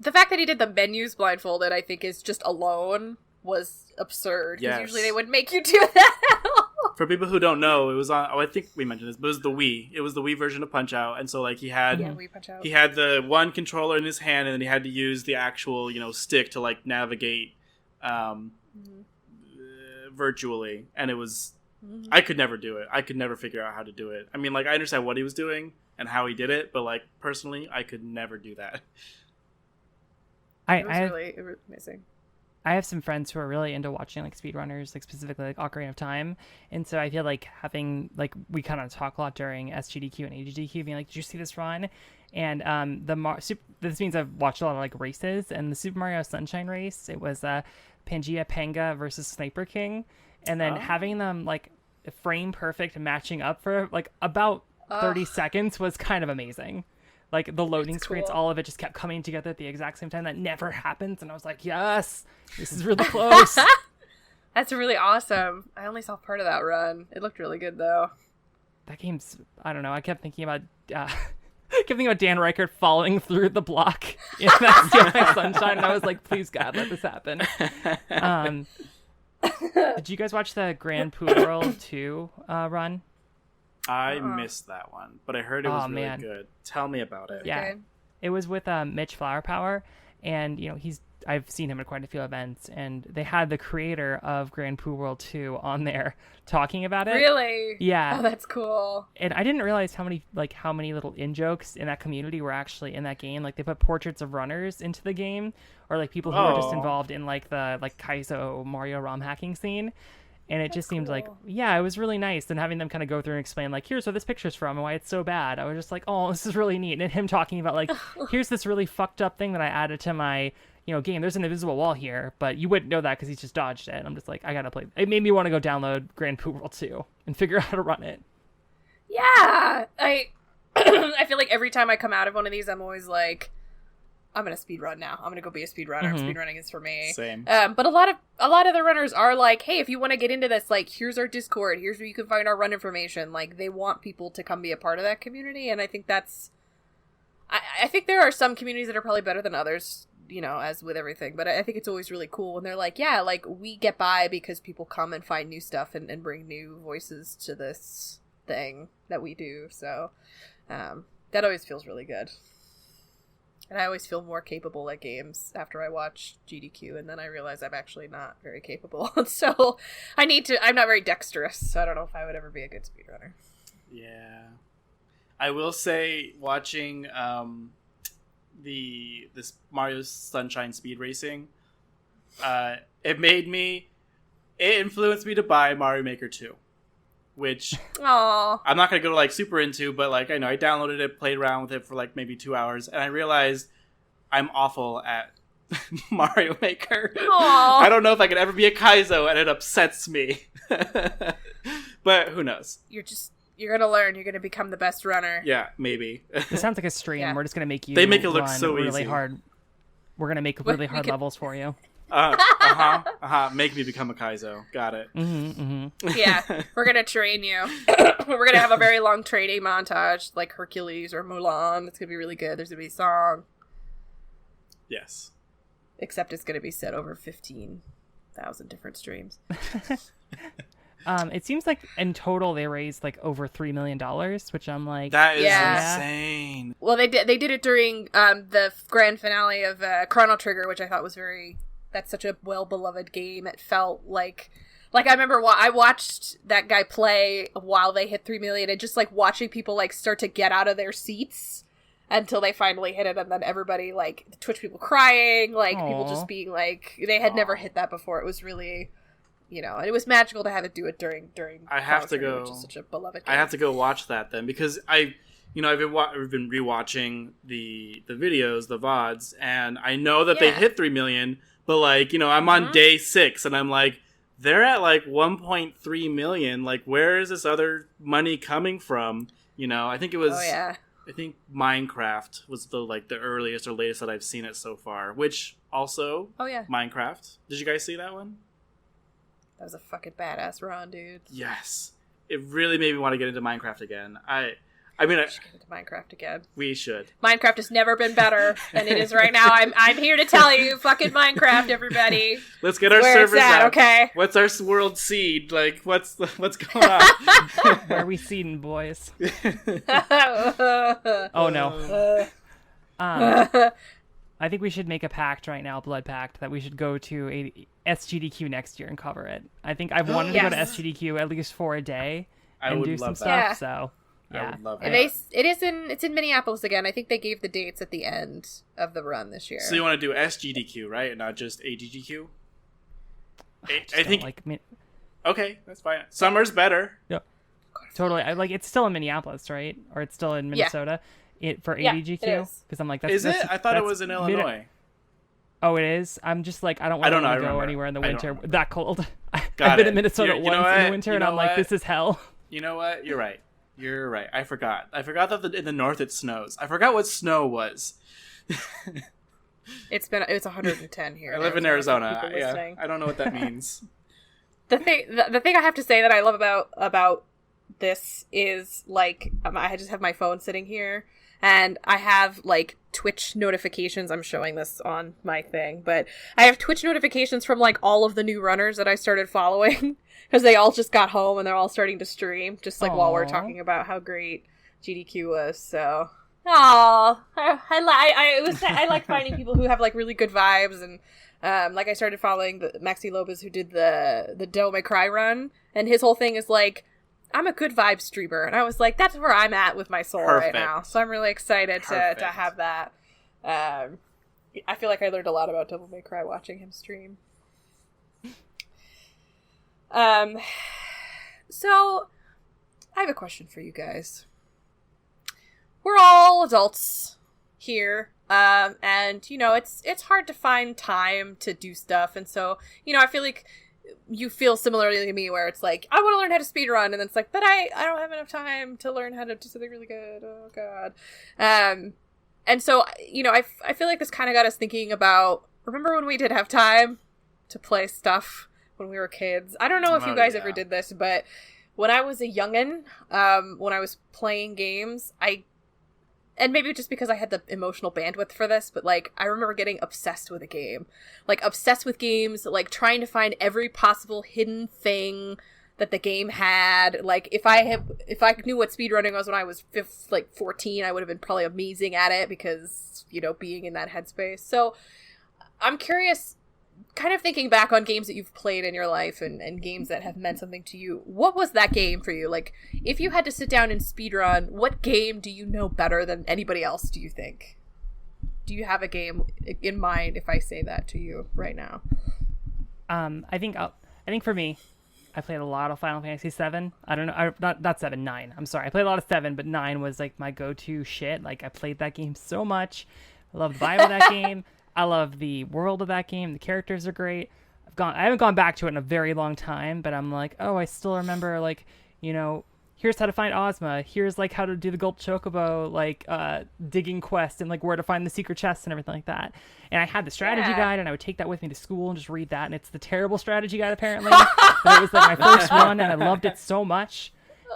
The fact that he did the menus blindfolded, I think, is just alone was absurd. Because Yes. usually they would make you do that. For people who don't know, it was on. Oh, I think we mentioned this, but it was the Wii. It was the Wii version of Punch Out, and so like he had We punch out. he had the one controller in his hand, and then he had to use the actual stick to like navigate virtually, and it was. I could never do it. I could never figure out how to do it. I mean, like I understand what he was doing and how he did it, but like personally, I could never do that. It was amazing. I have some friends who are really into watching like speedrunners, like specifically like Ocarina of Time, and so I feel like having like we kind of talk a lot during SGDQ and AGDQ, being like, "Did you see this run?" And this means I've watched a lot of like races, and the Super Mario Sunshine race, it was Pangea Panga versus Sniper King, and then having them like frame perfect matching up for like about 30 seconds was kind of amazing. Like, the loading screens, all of it just kept coming together at the exact same time. That never happens. And I was like, yes, this is really close. That's really awesome. I only saw part of that run. It looked really good, though. That game's, I don't know. I kept thinking about Dan Reichert falling through the block in that Steal My Sunshine. And I was like, please, God, let this happen. Did you guys watch the Grand Poo World 2 run? I missed that one, but I heard it was really man. good. Tell me about it. Yeah, Okay. it was with Mitch Flowerpower, and I've seen him at quite a few events, and they had the creator of Grand Poo World 2 on there talking about it. Really? Yeah. Oh, that's cool. And I didn't realize how many little in-jokes in that community were actually in that game. Like, they put portraits of runners into the game, or like people who were just involved in like the Kaizo Mario ROM hacking scene. And it just seemed like, yeah, it was really nice. And having them kind of go through and explain, like, here's where this picture's from and why it's so bad. I was just like, oh, this is really neat. And him talking about, like, here's this really fucked up thing that I added to my, game. There's an invisible wall here, but you wouldn't know that because he's just dodged it. And I'm just like, I gotta play. It made me want to go download Grand Poo World 2 and figure out how to run it. Yeah. I feel like every time I come out of one of these, I'm always like, I'm gonna speedrun now. I'm gonna go be a speedrunner. Speedrunning is for me. Same. But a lot of the runners are like, hey, if you want to get into this, like, here's our Discord. Here's where you can find our run information. Like, they want people to come be a part of that community, and I think that's. I think there are some communities that are probably better than others, as with everything. But I think it's always really cool when they're like, yeah, like, we get by because people come and find new stuff and bring new voices to this thing that we do. So that always feels really good. And I always feel more capable at games after I watch GDQ, and then I realize I'm actually not very capable. So I'm not very dexterous, so I don't know if I would ever be a good speedrunner. Yeah. I will say, watching this Mario Sunshine speed racing, it influenced me to buy Mario Maker 2. Which Aww. I'm not gonna go like super into, but like I know I downloaded it, played around with it for like maybe 2 hours, and I realized I'm awful at Mario Maker. Aww. I don't know if I could ever be a Kaizo, and it upsets me. But who knows? You're gonna learn. You're gonna become the best runner. Yeah, maybe. It sounds like a stream. Yeah. We're just gonna make you. They make it look run so really easy. hard. We're gonna make really hard levels for you. Make me become a Kaizo. Got it. Yeah, we're gonna train you. We're gonna have a very long training montage, like Hercules or Mulan. It's gonna be really good. There's gonna be a song. Yes. Except it's gonna be set over 15,000 different streams. It seems like in total they raised like over $3 million, which I'm like, That is Yeah. insane. Well, they did it during the grand finale of Chrono Trigger, which I thought was that's such a well-beloved game. It felt like I remember I watched that guy play while they hit 3 million, and just like watching people like start to get out of their seats until they finally hit it, and then everybody, like, the Twitch people crying, like, people just being like, they had never hit that before. It was really, and it was magical to have it do it during I have to Chrono Trigger, go. which is such a beloved game. I have to go watch that then, because I've been rewatching the videos, the VODs, and I know that they hit 3 million, but like, I'm on day 6 and I'm like, they're at like 1.3 million. Like, where is this other money coming from? I think it was, I think Minecraft was the earliest or latest that I've seen it so far, which also, Minecraft. Did you guys see that one? That was a fucking badass run, dude. Yes. It really made me want to get into Minecraft again. I should get into Minecraft again. We should. Minecraft has never been better than it is right now. I'm here to tell you, fucking Minecraft, everybody. Let's get our servers out. Okay. What's our world seed? Like, what's going on? Where are we seeding, boys? Oh no. I think we should make a pact right now, blood pact, that we should go to a SGDQ next year and cover it. I think I've wanted to go to SGDQ at least for a day and do some stuff. Yeah. So. Yeah. I would love and that. It's in Minneapolis again. I think they gave the dates at the end of the run this year. So you want to do SGDQ, right? And not just AGDQ? I think okay, that's fine. Summer's better. Yeah. Totally. It's still in Minneapolis, right? Or it's still in Minnesota for AGDQ? Because I'm like, is it? I thought it was in Illinois. Oh, it is? I'm just like, I don't want to go anywhere in the winter that cold. I've been in Minnesota once in the winter, and I'm like, this is hell. You know what? You're right. You're right. I forgot that in the north it snows. I forgot what snow was. It's 110 here. I live in Arizona. Yeah, I don't know what that means. The thing I have to say that I love about this is like I just have my phone sitting here and I have like Twitch notifications. I'm showing this on my thing, but I have Twitch notifications from like all of the new runners that I started following. Because they all just got home and they're all starting to stream, just like while we're talking about how great GDQ was. So, I like finding people who have like really good vibes, and like I started following the Maxi Lopez who did the Devil May Cry run, and his whole thing is like, I'm a good vibe streamer, and I was like, that's where I'm at with my soul right now. So I'm really excited to have that. I feel like I learned a lot about Devil May Cry watching him stream. So I have a question for you guys. We're all adults here, and it's hard to find time to do stuff, and so I feel like you feel similarly to me, where it's like I want to learn how to speedrun, and then it's like, but I don't have enough time to learn how to do something really good. Oh god. And so I feel like this kind of got us thinking about, remember when we did have time to play stuff when we were kids? I don't know if you guys ever did this, but when I was a youngin', when I was playing games, and maybe just because I had the emotional bandwidth for this, but like I remember getting obsessed with a game, like obsessed with games, like trying to find every possible hidden thing that the game had. Like if I knew what speedrunning was when I was 14, I would have been probably amazing at it because being in that headspace. So I'm curious, kind of thinking back on games that you've played in your life and games that have meant something to you, what was that game for you? Like, if you had to sit down and speedrun, what game do you know better than anybody else, do you think? Do you have a game in mind if I say that to you right now? I think for me, I played a lot of Final Fantasy 7. I don't know, not 7, 9. I'm sorry. I played a lot of 7, but 9 was like my go-to shit. Like, I played that game so much. I love the vibe of that game. I love the world of that game. The characters are great. I haven't gone back to it in a very long time, but I'm like, oh, I still remember, like, here's how to find Ozma. Here's like how to do the Gold Chocobo, like digging quest, and like where to find the secret chests and everything like that. And I had the strategy guide, and I would take that with me to school and just read that. And it's the terrible strategy guide apparently, but it was like my first one, and I loved it so much.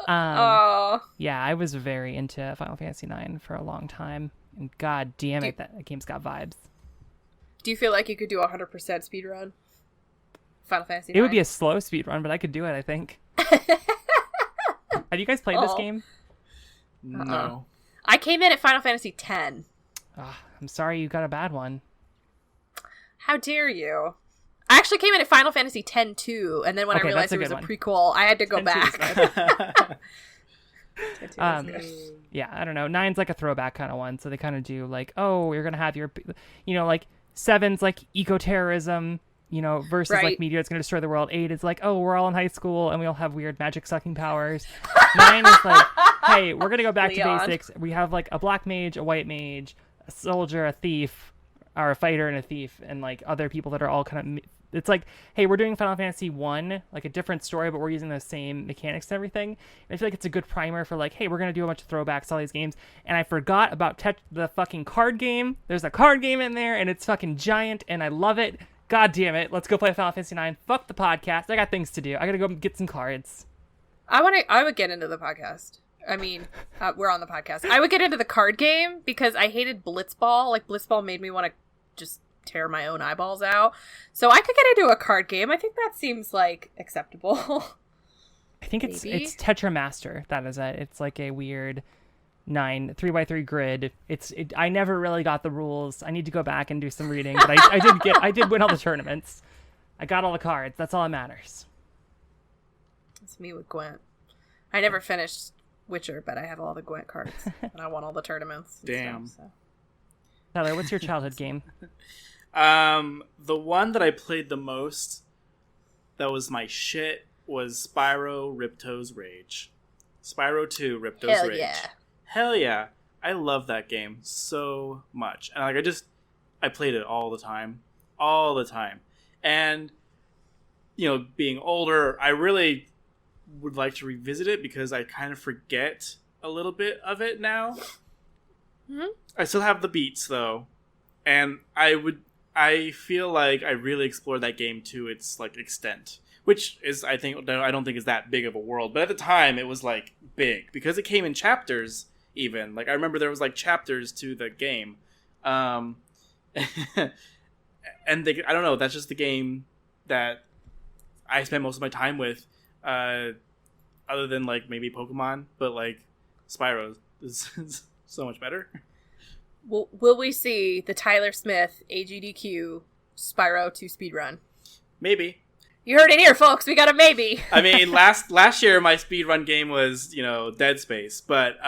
Yeah, I was very into Final Fantasy 9 for a long time, and god damn it, that game's got vibes. Do you feel like you could do 100% speedrun Final Fantasy 9? It would be a slow speedrun, but I could do it, I think. Have you guys played this game? No. I came in at Final Fantasy 10. I'm sorry you got a bad one. How dare you? I actually came in at Final Fantasy 10 too, and then when I realized it was a prequel, I had to go back. Yeah, I don't know. 9's like a throwback kind of one, so they kind of do like, oh, you're gonna have your, like 7's like eco-terrorism, versus like meteor that's gonna destroy the world. 8 is like, oh, we're all in high school and we all have weird magic sucking powers. 9 is like hey, we're gonna go back Leon. to basics. We have like a black mage, a white mage, a soldier, a thief, or a fighter and a thief, and like other people that are all kind of. It's like, hey, we're doing Final Fantasy 1, like a different story, but we're using the same mechanics and everything. And I feel like it's a good primer for like, hey, we're gonna do a bunch of throwbacks to all these games. And I forgot about the fucking card game. There's a card game in there, and it's fucking giant, and I love it. God damn it! Let's go play Final Fantasy 9. Fuck the podcast. I got things to do. I gotta go get some cards. I would get into the podcast. I mean, we're on the podcast. I would get into the card game because I hated Blitzball. Like, Blitzball made me want to just tear my own eyeballs out. So I could get into a card game. I think that seems, like, acceptable. I think it's Tetra Master. That is it. It's like a weird 3x3 grid. I never really got the rules. I need to go back and do some reading, but I did win all the tournaments. I got all the cards. That's all that matters. It's me with Gwent. I never finished Witcher, but I have all the Gwent cards, and I won all the tournaments. Damn. Stuff, so. Tyler, what's your childhood game? The one that I played the most, that was my shit, was Spyro Ripto's Rage. Spyro 2 Ripto's Hell Rage. yeah. Hell yeah. I love that game so much. And like I played it all the time. All the time. And, you know, being older, I really would like to revisit it because I kind of forget a little bit of it now. Mm-hmm. I still have the beats though. And I feel like I really explored that game to its like extent, which is I don't think is that big of a world, but at the time it was like big because it came in chapters. Even like I remember there was like chapters to the game, and I don't know. That's just the game that I spent most of my time with, other than like maybe Pokemon, but like Spyro is so much better. Will we see the Tyler Smith AGDQ Spyro 2 speedrun? Maybe. You heard it here, folks. We got a maybe. I mean, last year my speedrun game was, you know, Dead Space, but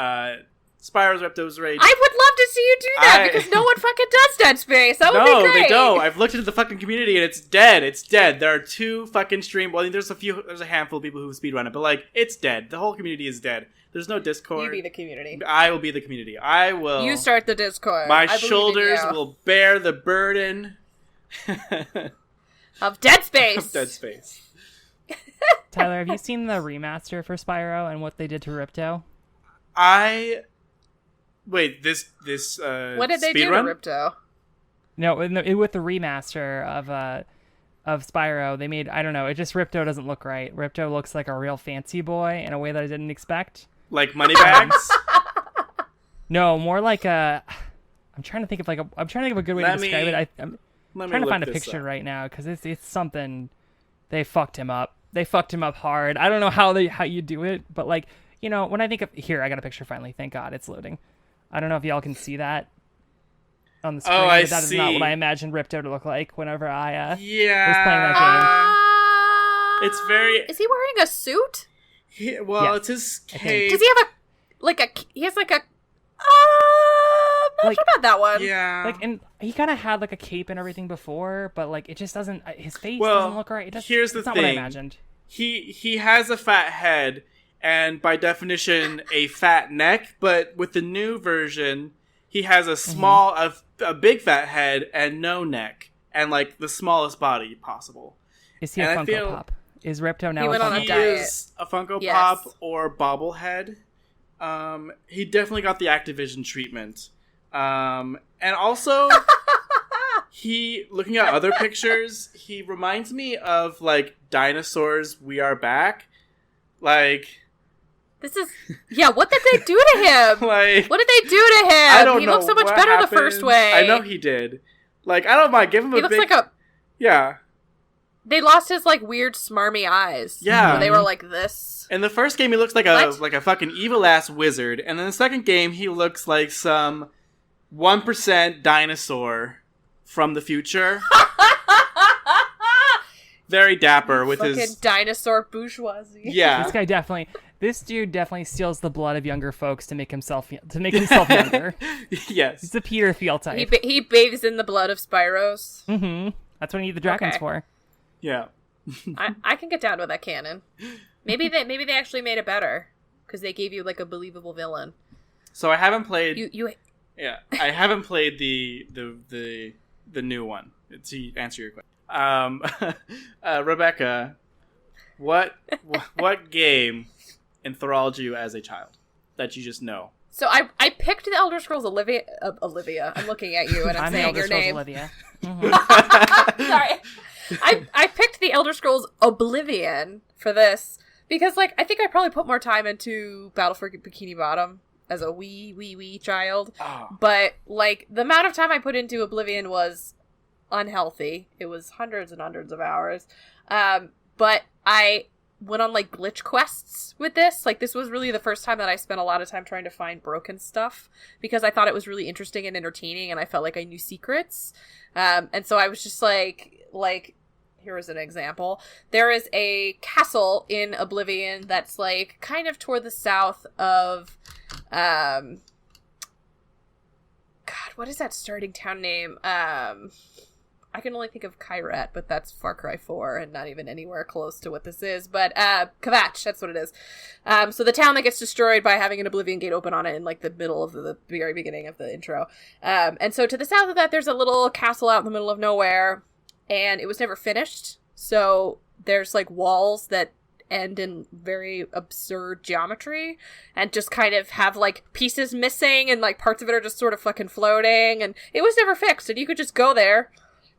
Spyro's Ripto's Rage. I would love to see you do that because no one fucking does Dead Space. That would be great. No, they don't. I've looked into the fucking community and it's dead. It's dead. There are 2 fucking stream. Well, there's a handful of people who speedrun it, but like it's dead. The whole community is dead. There's no Discord. You be the community. I will be the community. I will. You start the Discord. My shoulders will bear the burden of Dead Space. Of Dead Space. Tyler, have you seen the remaster for Spyro and what they did to Ripto? Wait, this what did they do to Ripto? No, with the remaster of Spyro, they made, I don't know, it just Ripto doesn't look right. Ripto looks like a real fancy boy in a way that I didn't expect. Like Moneybags? No, more like a. I'm trying to think of a good way to describe it. I'm trying to find a picture right now because it's something. They fucked him up. They fucked him up hard. I don't know how you do it, but like, you know, when I think of here, I got a picture finally. Thank God it's loading. I don't know if y'all can see that on the screen. But that is not what I imagined Ripto to look like whenever I was playing that game. It's very. Is he wearing a suit? It's his cape. Does he have he has like a. I'm not sure about that one. Yeah. Like, and he kind of had like a cape and everything before, but like it just doesn't. His face doesn't look right. Here's the thing. Not what I imagined. He has a fat head and by definition a fat neck, but with the new version, he has a small, a big fat head and no neck and like the smallest body possible. Is he a Funko Pop? Is Ripto now a Funko Pop? He is a Funko Pop or bobblehead. He definitely got the Activision treatment. And also, looking at other pictures, he reminds me of, like, Dinosaurs We Are Back. Like... what did they do to him? Like... What did they do to him? I don't know. He looked so much better happened. the first way. I know he did. Like, I don't mind. Give him a big... He looks like a... Yeah. They lost his, like, weird smarmy eyes. Yeah. Where they were like this. In the first game, he looks like a fucking evil-ass wizard. And in the second game, he looks like some 1% dinosaur from the future. Very dapper with fucking his... dinosaur bourgeoisie. Yeah. This dude definitely steals the blood of younger folks to make himself younger. Yes. He's a Peter Thiel type. He bathes in the blood of Spyros. Mm-hmm. That's what I need the dragons for. Yeah. I can get down with that canon. Maybe they actually made it better. because they gave you like a believable villain. So I haven't played. You Yeah, I haven't played the new one. To answer your question, Rebecca, what game enthralled you as a child that you just know? So I picked the Elder Scrolls Olivia. I'm looking at you and I'm saying the Elder your Scrolls name. Olivia. Sorry. I picked the Elder Scrolls Oblivion for this because, like, I think I probably put more time into Battle for Bikini Bottom as a wee child. Oh. But, like, the amount of time I put into Oblivion was unhealthy. It was hundreds and hundreds of hours. But I went on, like, glitch quests with this. Like, this was really the first time that I spent a lot of time trying to find broken stuff because I thought it was really interesting and entertaining and I felt like I knew secrets. And so I was just like, here is an example. There is a castle in Oblivion that's, like, kind of toward the south of, God, what is that starting town name? I can only think of Kyrat, but that's Far Cry 4 and not even anywhere close to what this is. But Kvatch, that's what it is. So the town that gets destroyed by having an Oblivion gate open on it in like the middle of the very beginning of the intro. And so to the south of that, there's a little castle out in the middle of nowhere, and it was never finished. So there's like walls that end in very absurd geometry and just kind of have like pieces missing and like parts of it are just sort of fucking floating, and it was never fixed, and you could just go there.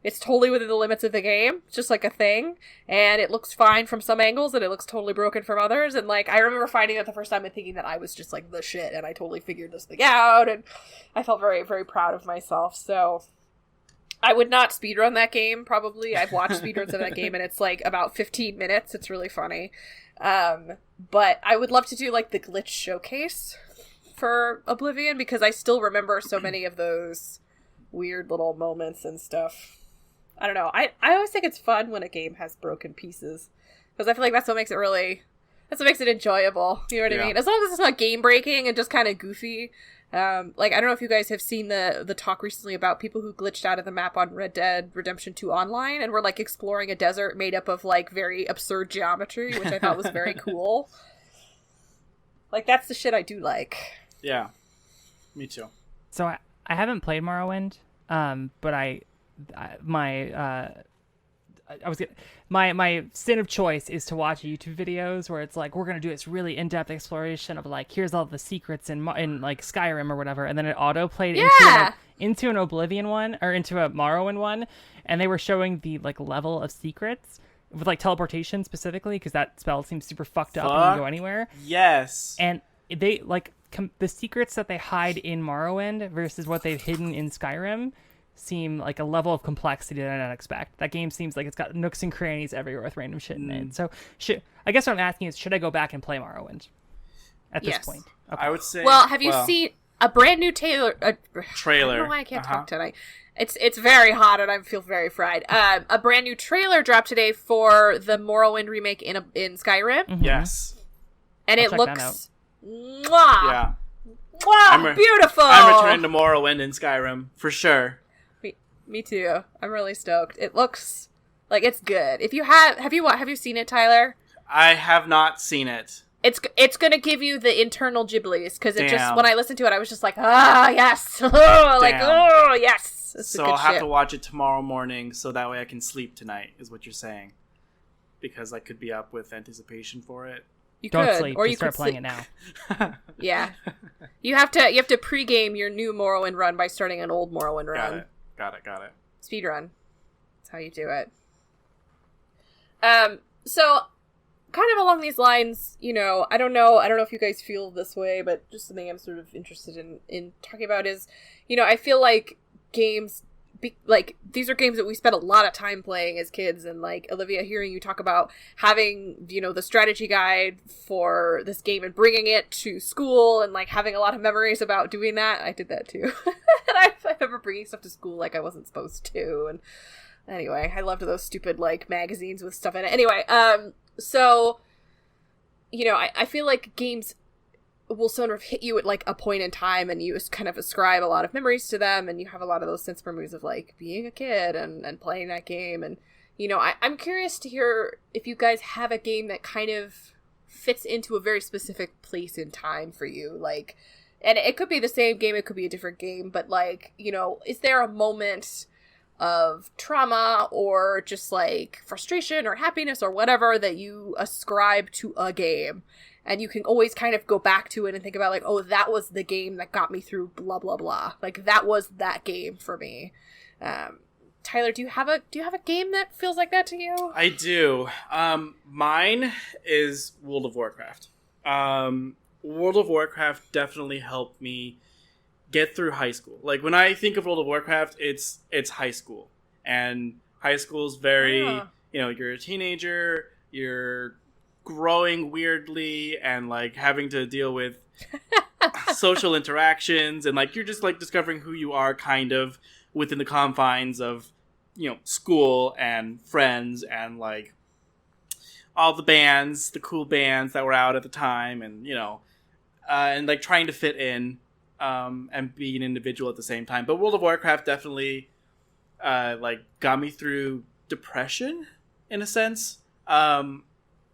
It's totally within the limits of the game. It's just like a thing. And it looks fine from some angles and it looks totally broken from others. And like, I remember finding it the first time and thinking that I was just like the shit and I totally figured this thing out. And I felt very, very proud of myself. So I would not speedrun that game, probably. I've watched speedruns of that game and it's like about 15 minutes. It's really funny. But I would love to do like the glitch showcase for Oblivion because I still remember so many of those weird little moments and stuff. I don't know. I always think it's fun when a game has broken pieces because I feel like that's what makes it enjoyable. You know what I mean? As long as it's not game breaking and just kind of goofy. Like, I don't know if you guys have seen the talk recently about people who glitched out of the map on Red Dead Redemption 2 Online and were like exploring a desert made up of like very absurd geometry, which I thought was very cool. Like, that's the shit I do like. Yeah, me too. So I haven't played Morrowind, but my sin of choice is to watch YouTube videos where it's like we're gonna do this really in-depth exploration of like here's all the secrets in like Skyrim or whatever, and then it auto played into an Oblivion one or into a Morrowind one, and they were showing the like level of secrets with like teleportation specifically because that spell seems super fucked up and you can go anywhere. Yes, and they like the secrets that they hide in Morrowind versus what they've hidden in Skyrim seem like a level of complexity that I didn't expect. That game seems like it's got nooks and crannies everywhere with random shit in it. So I guess what I'm asking is, should I go back and play Morrowind at this point? Okay. I would say. Well, have you seen a brand new trailer? I Trailer. don't know why I can't talk tonight. It's very hot and I feel very fried. A brand new trailer dropped today for the Morrowind remake in Skyrim. Mm-hmm. Yes. And I'll it looks Mwah! Yeah. Wow, beautiful! I'm returning to Morrowind in Skyrim for sure. Me too. I'm really stoked. It looks like it's good. If you have you seen it, Tyler? I have not seen it. It's gonna give you the internal Ghiblies because it just when I listened to it, I was just like, yes, yes. So I'll have to watch it tomorrow morning so that way I can sleep tonight. Is what you're saying? Because I could be up with anticipation for it. You Don't could, sleep. or Just you start could playing it now. Yeah, you have to pregame your new Morrowind run by starting an old Morrowind run. Got it. Speedrun. That's how you do it. So kind of along these lines, you know, I don't know if you guys feel this way, but just something I'm sort of interested in talking about is, you know, I feel like games like these are games that we spent a lot of time playing as kids, and like Olivia, hearing you talk about having, you know, the strategy guide for this game and bringing it to school and like having a lot of memories about doing that. I did that too. And I remember bringing stuff to school like I wasn't supposed to. And anyway, I loved those stupid like magazines with stuff in it. Anyway, so, you know, I feel like games will sort of hit you at like a point in time and you just kind of ascribe a lot of memories to them, and you have a lot of those sense memories of like being a kid and playing that game. And, you know, I'm curious to hear if you guys have a game that kind of fits into a very specific place in time for you. Like, and it could be the same game, it could be a different game, but like, you know, is there a moment of trauma or just like frustration or happiness or whatever that you ascribe to a game? And you can always kind of go back to it and think about like, oh, that was the game that got me through blah, blah, blah. Like, that was that game for me. Tyler, do you have a game that feels like that to you? I do. Mine is World of Warcraft. World of Warcraft definitely helped me get through high school. Like, when I think of World of Warcraft, it's high school. And high school is very, you know, you're a teenager, you're growing weirdly and like having to deal with social interactions, and like you're just like discovering who you are kind of within the confines of, you know, school and friends and like all the bands, the cool bands that were out at the time, and you know, and like trying to fit in and be an individual at the same time. But World of Warcraft definitely like got me through depression in a sense.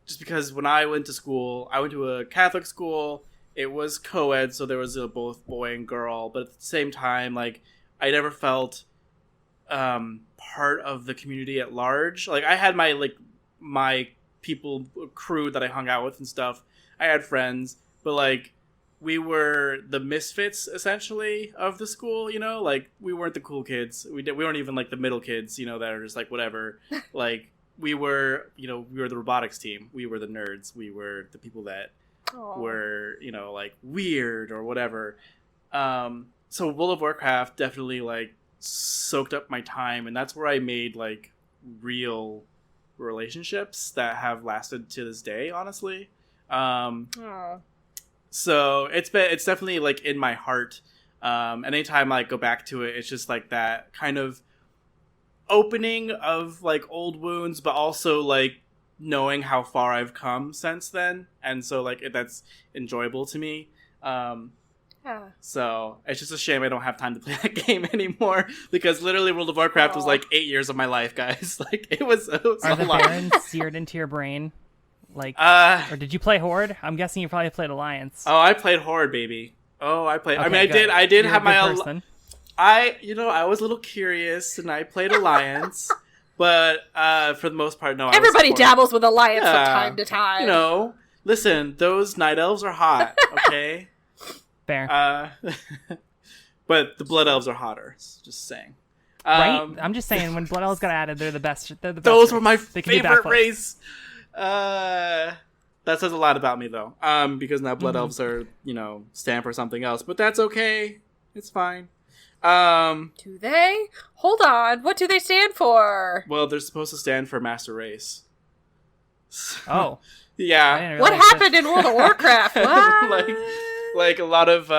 Just because when I went to school, I went to a Catholic school. It was co-ed, so there was both boy and girl. But at the same time, like, I never felt part of the community at large. Like, I had my people, crew that I hung out with and stuff. I had friends, but like, we were the misfits essentially of the school. You know, like, we weren't the cool kids. We weren't even like the middle kids. You know, that are just like whatever. Like. We were the robotics team. We were the nerds. We were the people that were, you know, like weird or whatever. So World of Warcraft definitely like soaked up my time, and that's where I made like real relationships that have lasted to this day, honestly. So it's definitely like in my heart. Anytime I go back to it, it's just like that kind of opening of like old wounds, but also like knowing how far I've come since then, and so like that's enjoyable to me. So it's just a shame I don't have time to play that game anymore, because literally World of Warcraft was like 8 years of my life, guys. Like it was Are a the lot. barons seared into your brain? Like, or did you play Horde? I'm guessing you probably played Alliance. Oh, I played Horde, baby. Oh, I played. Okay, I mean, good. I did You're have a good my. person. I was a little curious, and I played Alliance, but for the most part, no. Everybody dabbles with Alliance from Yeah. time to time. You know, listen, those night elves are hot, okay? Fair. But the blood elves are hotter. Just saying. Right? I'm just saying, when Blood Elves got added, they're the best. They're the best Those were race. my They can do favorite backflips. race. That says a lot about me, though. Because now blood elves are, you know, stand for something else. But that's okay. It's fine. Do they? Hold on. What do they stand for? Well, they're supposed to stand for master race. Oh. I Yeah. didn't What realize happened in World of Warcraft? What? like a lot of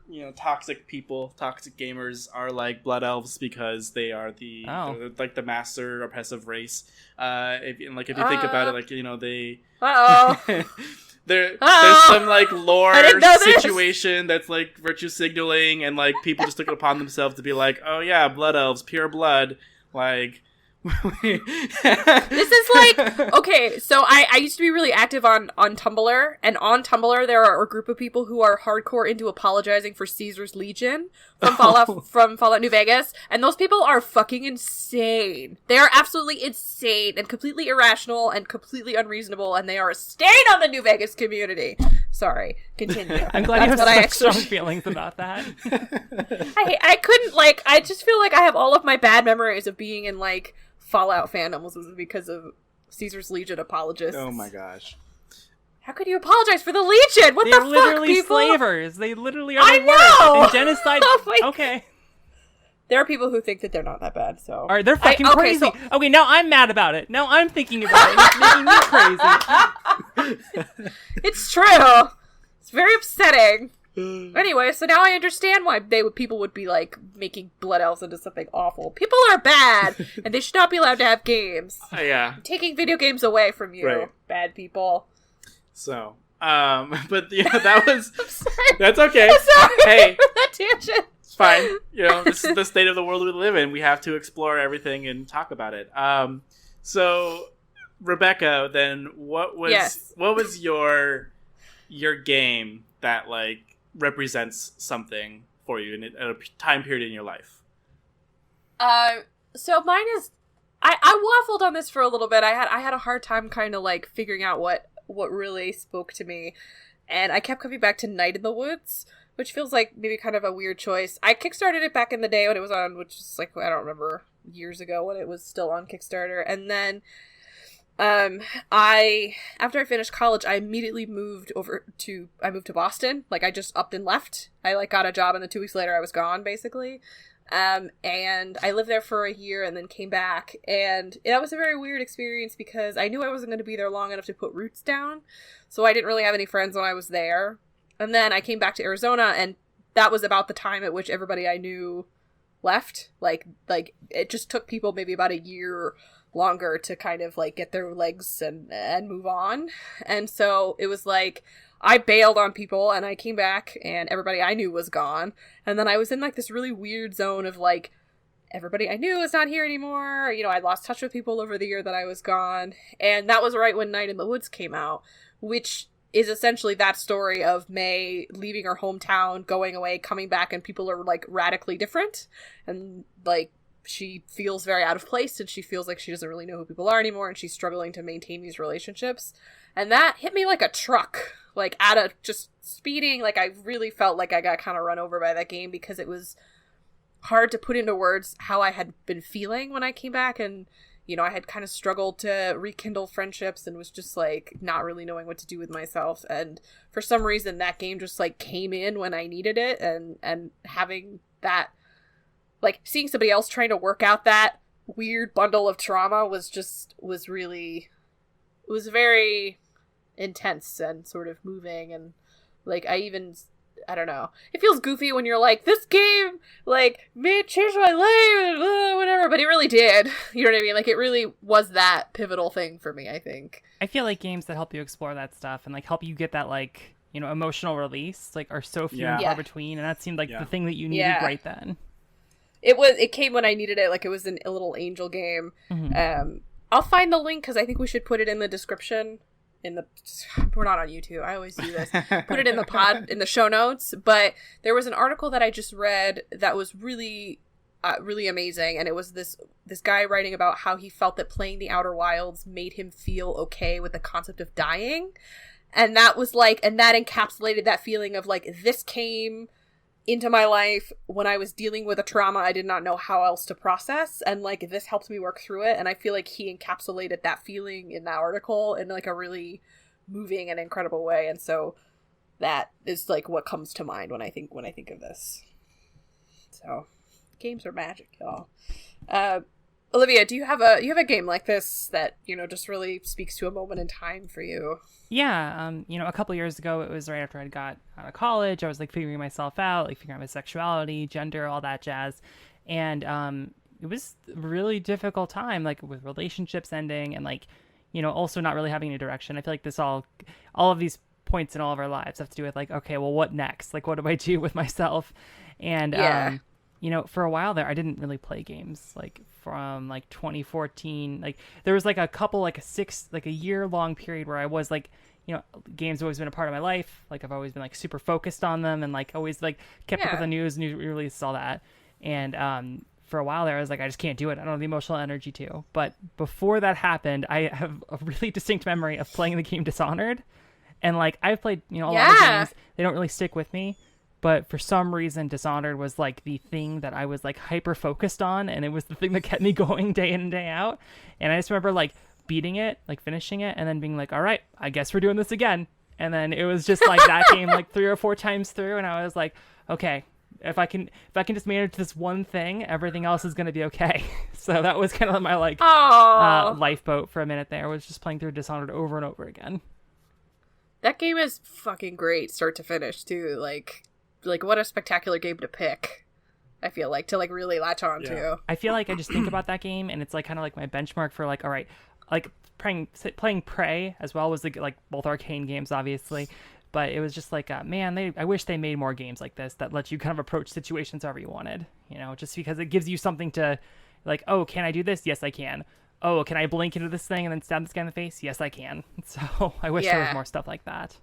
you know, toxic people, toxic gamers are like blood elves because they are they're like the master oppressive race. If you think about it, like, you know, they Uh-oh. there's Uh-oh. some like lore I didn't know this. situation that's like virtue signaling, and like people just took it upon themselves to be like, oh yeah, blood elves, pure blood, like. This is like, okay, so I used to be really active on Tumblr, and on Tumblr there are a group of people who are hardcore into apologizing for Caesar's Legion from Fallout New Vegas, and those people are fucking insane. They are absolutely insane and completely irrational and completely unreasonable, and they are a stain on the New Vegas community. Sorry, continue. I'm glad That's you what I have actually- such strong feelings about that. I couldn't, like, I just feel like I have all of my bad memories of being in, like, Fallout fandoms was because of Caesar's Legion apologists. Oh my gosh. How could you apologize for the Legion? What They're the fuck, literally people? slavers. They literally are I the worst. know! And genocide. Oh my okay. There are people who think that they're not that bad, so... All right, they're fucking okay, crazy. so- Okay, now I'm mad about it. Now I'm thinking about it. It's making me crazy. It's true! It's very upsetting. Anyway, so now I understand why people would be, like, making blood elves into something awful. People are bad, and they should not be allowed to have games. Yeah. Taking video games away from you, Right. bad people. So, but yeah, that was. I'm sorry. That's okay. I'm sorry Hey. for that tangent. It's fine. You know, this is the state of the world we live in. We have to explore everything and talk about it. So Rebecca, then what was your game that like represents something for you in a time period in your life? So mine is, I waffled on this for a little bit. I had a hard time kind of like figuring out what really spoke to me, and I kept coming back to Night in the Woods, which feels like maybe kind of a weird choice. I kickstarted it back in the day when it was on, which is like, I don't remember, years ago when it was still on Kickstarter, and then after I finished college, I immediately moved to Boston. Like, I just upped and left. I like got a job, and then 2 weeks later I was gone, basically. And I lived there for a year and then came back, and that was a very weird experience because I knew I wasn't going to be there long enough to put roots down, so I didn't really have any friends when I was there. And then I came back to Arizona, and that was about the time at which everybody I knew left. Like it just took people maybe about a year longer to kind of like get their legs and move on. And so it was like I bailed on people and I came back and everybody I knew was gone. And then I was in like this really weird zone of like everybody I knew is not here anymore. You know, I lost touch with people over the year that I was gone. And that was right when Night in the Woods came out, which is essentially that story of May leaving her hometown, going away, coming back, and people are like radically different. And like she feels very out of place, and she feels like she doesn't really know who people are anymore, and she's struggling to maintain these relationships. And that hit me like a truck, like at a just speeding. Like I really felt like I got kind of run over by that game because it was hard to put into words how I had been feeling when I came back. And, you know, I had kind of struggled to rekindle friendships and was just like not really knowing what to do with myself. And for some reason that game just like came in when I needed it, and having that, like seeing somebody else trying to work out that weird bundle of trauma was very intense and sort of moving. And like I don't know, it feels goofy when you're like, this game like changed my life, whatever, but it really did. You know what I mean? Like it really was that pivotal thing for me, I think. I feel like games that help you explore that stuff and like help you get that like, you know, emotional release like are so few and far between, and that seemed like the thing that you needed right then. It came when I needed it. Like it was a little angel game. Mm-hmm. I'll find the link because I think we should put it in the description. We're not on YouTube. I always do this. Put it in the show notes. But there was an article that I just read that was really, really amazing, and it was this guy writing about how he felt that playing the Outer Wilds made him feel okay with the concept of dying, and that was like, and that encapsulated that feeling of like, this came into my life when I was dealing with a trauma I did not know how else to process, and like this helped me work through it. And I feel like he encapsulated that feeling in that article in like a really moving and incredible way. And so that is like what comes to mind when I think of this. So games are magic, y'all. Olivia, do you have a game like this that, you know, just really speaks to a moment in time for you? Yeah, you know, a couple years ago, it was right after I'd got out of college. I was like figuring myself out, like figuring out my sexuality, gender, all that jazz. And it was a really difficult time, like with relationships ending and like, you know, also not really having any direction. I feel like all of these points in all of our lives have to do with like, okay, well, what next? Like, what do I do with myself? And, you know, for a while there, I didn't really play games, like from like 2014. Like there was like a couple, like a year-long period where I was like, you know, games have always been a part of my life. Like I've always been like super focused on them and like always like kept up with the news, new releases, all that. And for a while there, I was like, I just can't do it. I don't have the emotional energy to. But before that happened, I have a really distinct memory of playing the game Dishonored. And like I've played, you know, a lot of games. They don't really stick with me. But for some reason, Dishonored was like the thing that I was like hyper focused on, and it was the thing that kept me going day in and day out. And I just remember like beating it, like finishing it, and then being like, all right, I guess we're doing this again. And then it was just like that game like 3 or 4 times through, and I was like, okay, if I can just manage this one thing, everything else is gonna be okay. So that was kind of my like lifeboat for a minute there, was just playing through Dishonored over and over again. That game is fucking great, start to finish too. Like what a spectacular game to pick, I feel like, to like really latch on to. I feel like I just think about that game and it's like kind of like my benchmark for like, all right, like playing Prey as well was like both Arkane games, obviously, but it was just like, man, I wish they made more games like this that let you kind of approach situations however you wanted, you know, just because it gives you something to like, oh, can I do this? Yes, I can. oh, can I blink into this thing and then stab this guy in the face? Yes, I can. So I wish there was more stuff like that.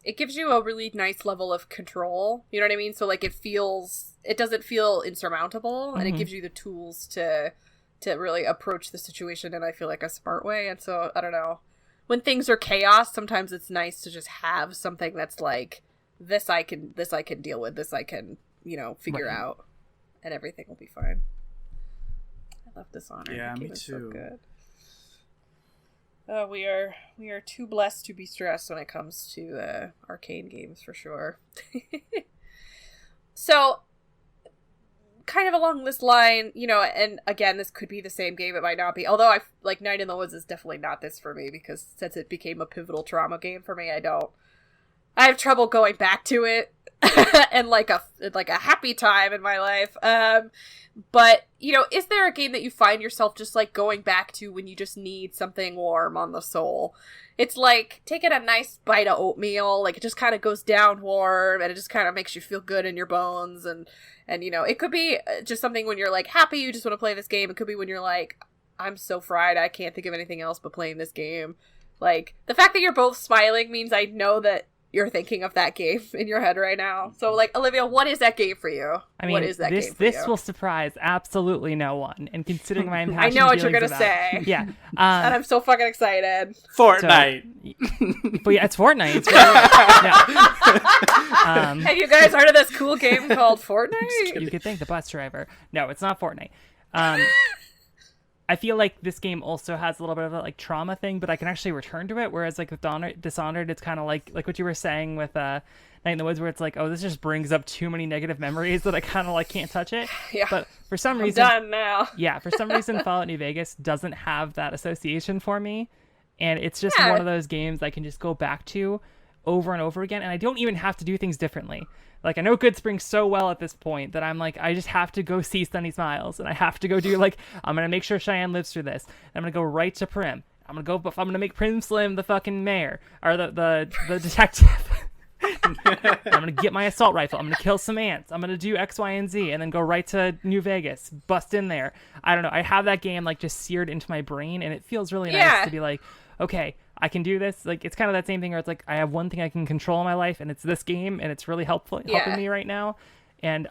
It gives you a really nice level of control. You know what I mean? So like it doesn't feel insurmountable, and it gives you the tools to really approach the situation in, I feel like, a smart way. And so I don't know. When things are chaos, sometimes it's nice to just have something that's like, this I can deal with, this I can, figure out, and everything will be fine. I love Dishonored. Yeah, the me game is too. So good. We are too blessed to be stressed when it comes to Arkane games, for sure. So, kind of along this line, and again, this could be the same game, it might not be. Although Night in the Woods is definitely not this for me, because since it became a pivotal trauma game for me, I have trouble going back to it and like a happy time in my life. But, is there a game that you find yourself just like going back to when you just need something warm on the soul? It's like taking a nice bite of oatmeal, like it just kind of goes down warm and it just kind of makes you feel good in your bones. And it could be just something when you're like happy, you just want to play this game. It could be when you're like, I'm so fried, I can't think of anything else but playing this game. Like, the fact that you're both smiling means I know that you're thinking of that game in your head right now. So, like, Olivia, what is that game for you? I mean, what is that game for this you? will surprise absolutely no one. And considering my I impassioned know what you're feelings gonna say. Yeah. And I'm so fucking excited. Fortnite. But yeah, it's Fortnite. It's Have you guys heard of this cool game called Fortnite? You could think the bus driver. No, it's not Fortnite. I feel like this game also has a little bit of a like trauma thing, but I can actually return to it. Whereas like with Dishonored, it's kind of like what you were saying with Night in the Woods, where it's like, oh, this just brings up too many negative memories that I kind of like can't touch it. Yeah. But for some reason, done now. Yeah, for some reason, Fallout New Vegas doesn't have that association for me, and it's just one of those games I can just go back to over and over again, and I don't even have to do things differently. Like, I know Goodsprings so well at this point that I'm like, I just have to go see Sunny Smiles, and I have to go do, like, I'm gonna make sure Cheyenne lives through this. I'm gonna go right to Prim. I'm gonna make Prim Slim the fucking mayor, or the detective. I'm gonna get my assault rifle. I'm gonna kill some ants. I'm gonna do X, Y, and Z, and then go right to New Vegas, bust in there. I don't know. I have that game, like, just seared into my brain, and it feels really nice to be like, okay, I can do this. Like, it's kind of that same thing where it's like, I have one thing I can control in my life, and it's this game, and it's really helping me right now. And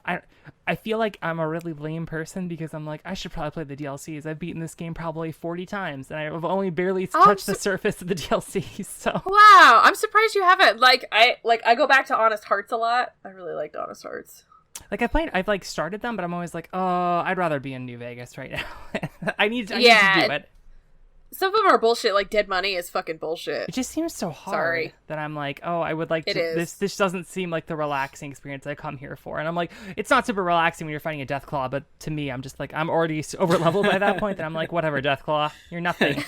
I feel like I'm a really lame person because I'm like, I should probably play the DLCs. I've beaten this game probably 40 times, and I've only barely touched the surface of the DLCs. So wow, I'm surprised you haven't. I go back to Honest Hearts a lot. I really liked Honest Hearts. Like, I've like started them, but I'm always like, oh, I'd rather be in New Vegas right now. I need to do it. Some of them are bullshit, like Dead Money is fucking bullshit. It just seems so hard that I'm like, oh, I would like to. This doesn't seem like the relaxing experience I come here for. And I'm like, it's not super relaxing when you're fighting a Deathclaw, but to me, I'm just like, I'm already over leveled by that point that I'm like, whatever, Deathclaw, you're nothing.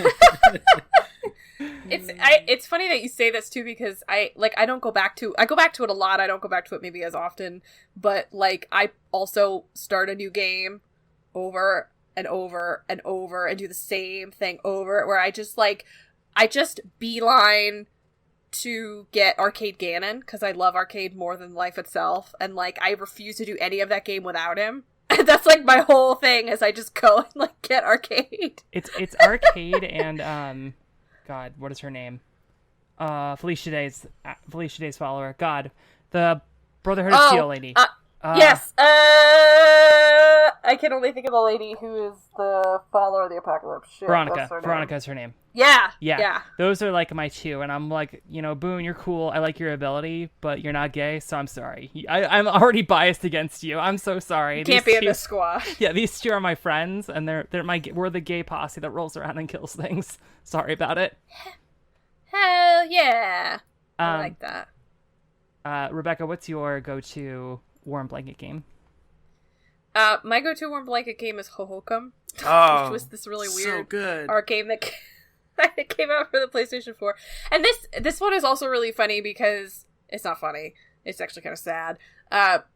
It's funny that you say this too, because I go back to it a lot. I don't go back to it maybe as often, but like I also start a new game over and over and over and do the same thing over, where I just beeline to get Arcade Ganon because I love Arcade more than life itself, and like I refuse to do any of that game without him. That's like my whole thing, is I just go and like get Arcade. It's Arcade and God, what is her name? Felicia Day's follower. God, the Brotherhood of Steel lady. Yes. I can only think of the lady who is the follower of the Apocalypse. Shit, Veronica's her name. Yeah. Those are like my two, and I'm like, Boone, you're cool. I like your ability, but you're not gay, so I'm sorry. I'm already biased against you. I'm so sorry. You can't be in this squad. Yeah, these two are my friends, and we're the gay posse that rolls around and kills things. Sorry about it. Hell yeah. I like that. Rebecca, what's your go-to warm blanket game? My go-to warm blanket game is Hohokum, which was this really weird game that came out for the PlayStation 4. And this one is also really funny because it's not funny. It's actually kind of sad.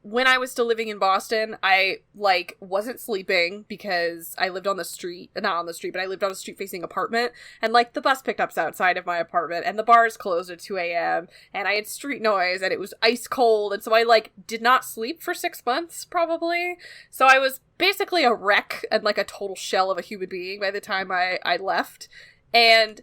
When I was still living in Boston, I, like, wasn't sleeping because I lived on the street, not on the street, but I lived on a street-facing apartment, and, like, the bus picked up outside of my apartment, and the bars closed at 2 a.m., and I had street noise, and it was ice cold, and so I, like, did not sleep for 6 months, probably. So I was basically a wreck and, like, a total shell of a human being by the time I left, and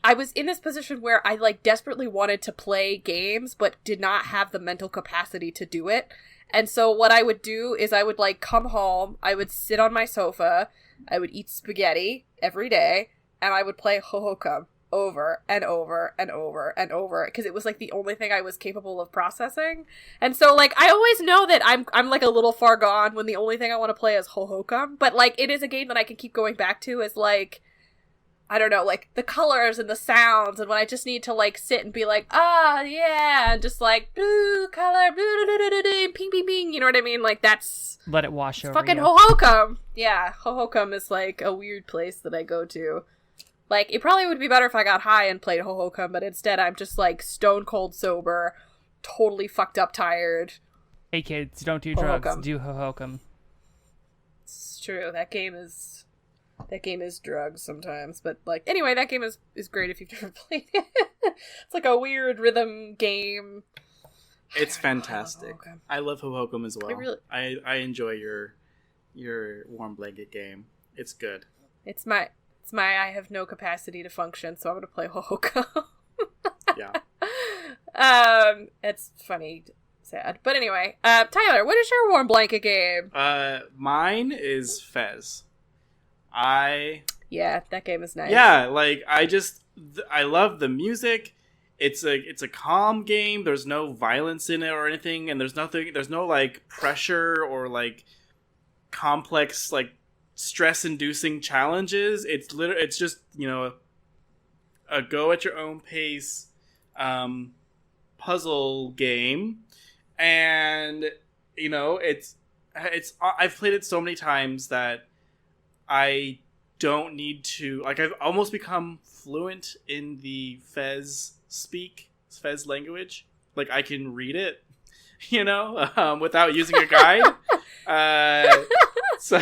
I was in this position where I, like, desperately wanted to play games, but did not have the mental capacity to do it. And so what I would do is I would, like, come home, I would sit on my sofa, I would eat spaghetti every day, and I would play Hohokum over and over and over and over, because it was, like, the only thing I was capable of processing. And so, like, I always know that I'm like, a little far gone when the only thing I want to play is Hohokum, but, like, it is a game that I can keep going back to as, like, I don't know, like, the colors and the sounds, and when I just need to, like, sit and be like, yeah, and just, like, blue color, ping, ping, ping, you know what I mean? Like, that's... Let it wash over fucking you. Hohokum! Yeah, Hohokum is, like, a weird place that I go to. Like, it probably would be better if I got high and played Hohokum, but instead I'm just, like, stone cold sober, totally fucked up tired. Hey kids, don't do Hohokum. drugs, do Hohokum. It's true, that game is drugs sometimes, but, like, anyway, that game is great if you've never played it. It's like a weird rhythm game. It's fantastic. I love Hohokum as well. I enjoy your warm blanket game. It's good. It's my I have no capacity to function, so I'm gonna play Hohokum. Yeah. It's funny, sad, but anyway, Tyler, what is your warm blanket game? Mine is Fez. Yeah, that game is nice. Yeah, like, I love the music. It's a calm game. There's no violence in it or anything, and there's no, like, pressure or, like, complex, like, stress-inducing challenges. It's just, you know, a go at your own pace puzzle game, and, you know, I've played it so many times that I don't need to, like, I've almost become fluent in the Fez language. Like, I can read it, you know, without using a guide. So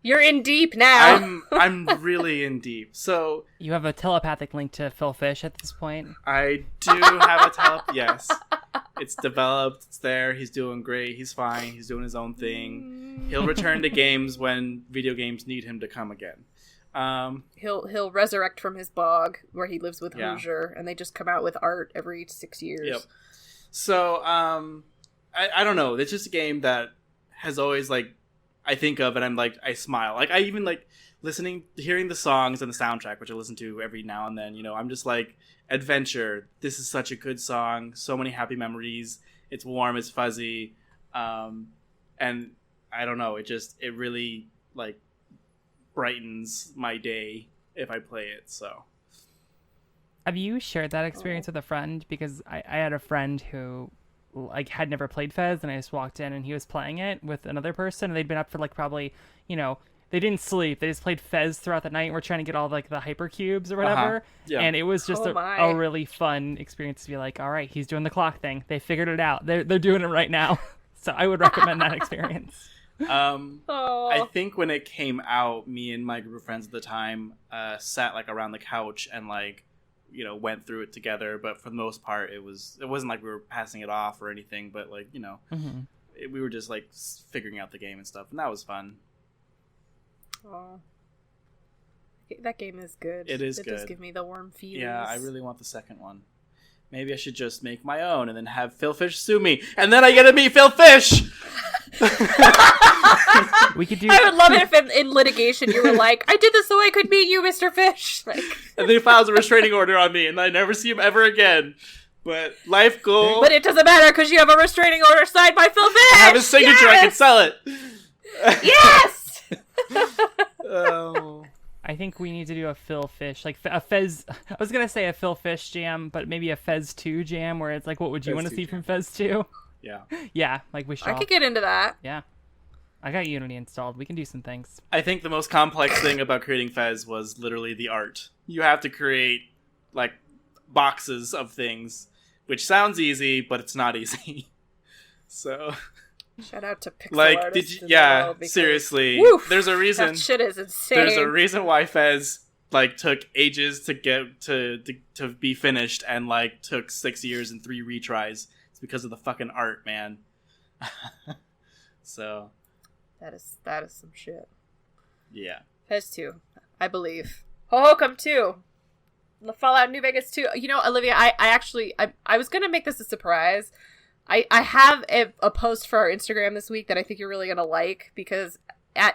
you're in deep now. I'm really in deep. So You have a telepathic link to Phil Fish at this point. I do have a yes. It's developed. It's there. He's doing great. He's fine. He's doing his own thing. He'll return to games when video games need him to come again. He'll resurrect from his bog where he lives with Yeah. Hoosier, and they just come out with art every 6 years. Yep. So I don't know. It's just a game that has always, like, I think of and I'm like, I smile. Like, I even like hearing the songs and the soundtrack, which I listen to every now and then. You know, I'm just like, adventure. This is such a good song. So many happy memories. It's warm. It's fuzzy. And I don't know. It really, like, brightens my day if I play it. So Have you shared that experience with a friend? Because I had a friend who, like, had never played Fez, and I just walked in and he was playing it with another person, and they'd been up for, like, probably, you know, they didn't sleep. They just played Fez throughout the night, and we're trying to get all, like, the hypercubes or whatever. Yeah. And it was just a really fun experience to be like, all right, he's doing the clock thing. They figured it out. They're doing it right now. So I would recommend that experience. I think when it came out, me and my group of friends at the time sat, like, around the couch and, like, you know, went through it together. But for the most part, it wasn't like we were passing it off or anything, but, like, you know, we were just, like, figuring out the game and stuff, and that was fun. Oh, that game is good. It is good. It does give me the warm feelings. Yeah, I really want the second one. Maybe I should just make my own and then have Phil Fish sue me, and then I get to meet Phil Fish. We could do. I would love it if in litigation you were like, I did this so I could meet you, Mr. Fish. Like, and then he files a restraining order on me, and I never see him ever again. But life goal. But it doesn't matter because you have a restraining order signed by Phil Fish. I have his signature. Yes! I can sell it. Yes. Oh. I think we need to do a Phil Fish, like a Fez. I was gonna say a Phil Fish jam, but maybe a Fez 2 jam, where it's like, what would you want to see from Fez 2? Yeah. Yeah, like we should. I could get into that. Yeah. I got Unity installed. We can do some things. I think the most complex thing about creating Fez was literally the art. You have to create, like, boxes of things, which sounds easy, but it's not easy. So, Shout out to Pixel like, artists did you? in the Yeah, world because- seriously. Woof, there's a reason. That shit is insane. There's a reason why Fez like took ages to get to be finished and like took 6 years and 3 retries. It's because of the fucking art, man. So That is some shit. yeah. Fez 2, I believe. Hohokum 2. The Fallout New Vegas 2. You know, Olivia, I was going to make this a surprise. I have a post for our Instagram this week that I think you're really going to like because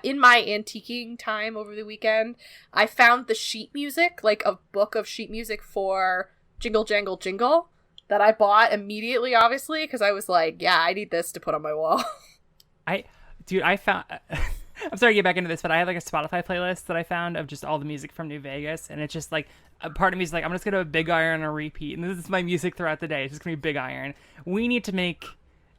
in my antiquing time over the weekend, I found the sheet music, like a book of sheet music for Jingle Jangle Jingle that I bought immediately, obviously, because I was like, yeah, I need this to put on my wall. I found I'm sorry to get back into this, but I have like a Spotify playlist that I found of just all the music from New Vegas, and it's just like a part of me is like, I'm just gonna have Big Iron on a repeat, and this is my music throughout the day. It's just gonna be Big Iron. We need to make.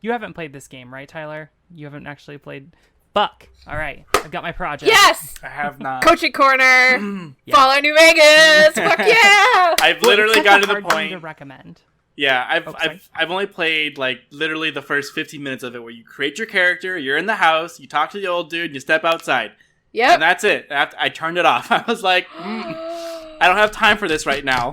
You haven't played this game, right, Tyler? You haven't actually played. Fuck. All right, I've got my project. Yes, I have not. Coaching Corner, Yeah. Fallout New Vegas. Fuck yeah! I've Well, literally it's such gotten a to the hard game point. to recommend. Yeah, sorry. I've only played like literally the first 15 minutes of it, where you create your character, you're in the house, you talk to the old dude, and you step outside, and Yep. that's it. I turned it off. I was like, I don't have time for this right now.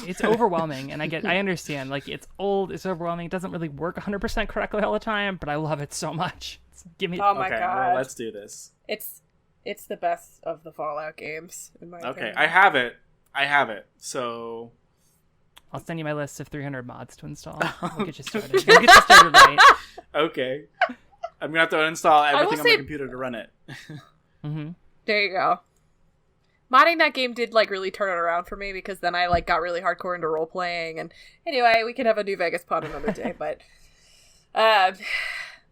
It's overwhelming, and I understand. Like, it's old, it's overwhelming. It doesn't really work 100% correctly all the time, but I love it so much. Give me. Oh my Okay, god. well, let's do this. It's the best of the Fallout games, in my Okay, opinion. I have it. So I'll send you my list of 300 mods to install. We'll get you started. We'll get you started right. okay, I'm gonna have to uninstall will everything on my say- computer to run it. Mm-hmm. There you go. Modding that game did like really turn it around for me because then I like got really hardcore into role playing, and anyway, we can have a New Vegas pod another day. But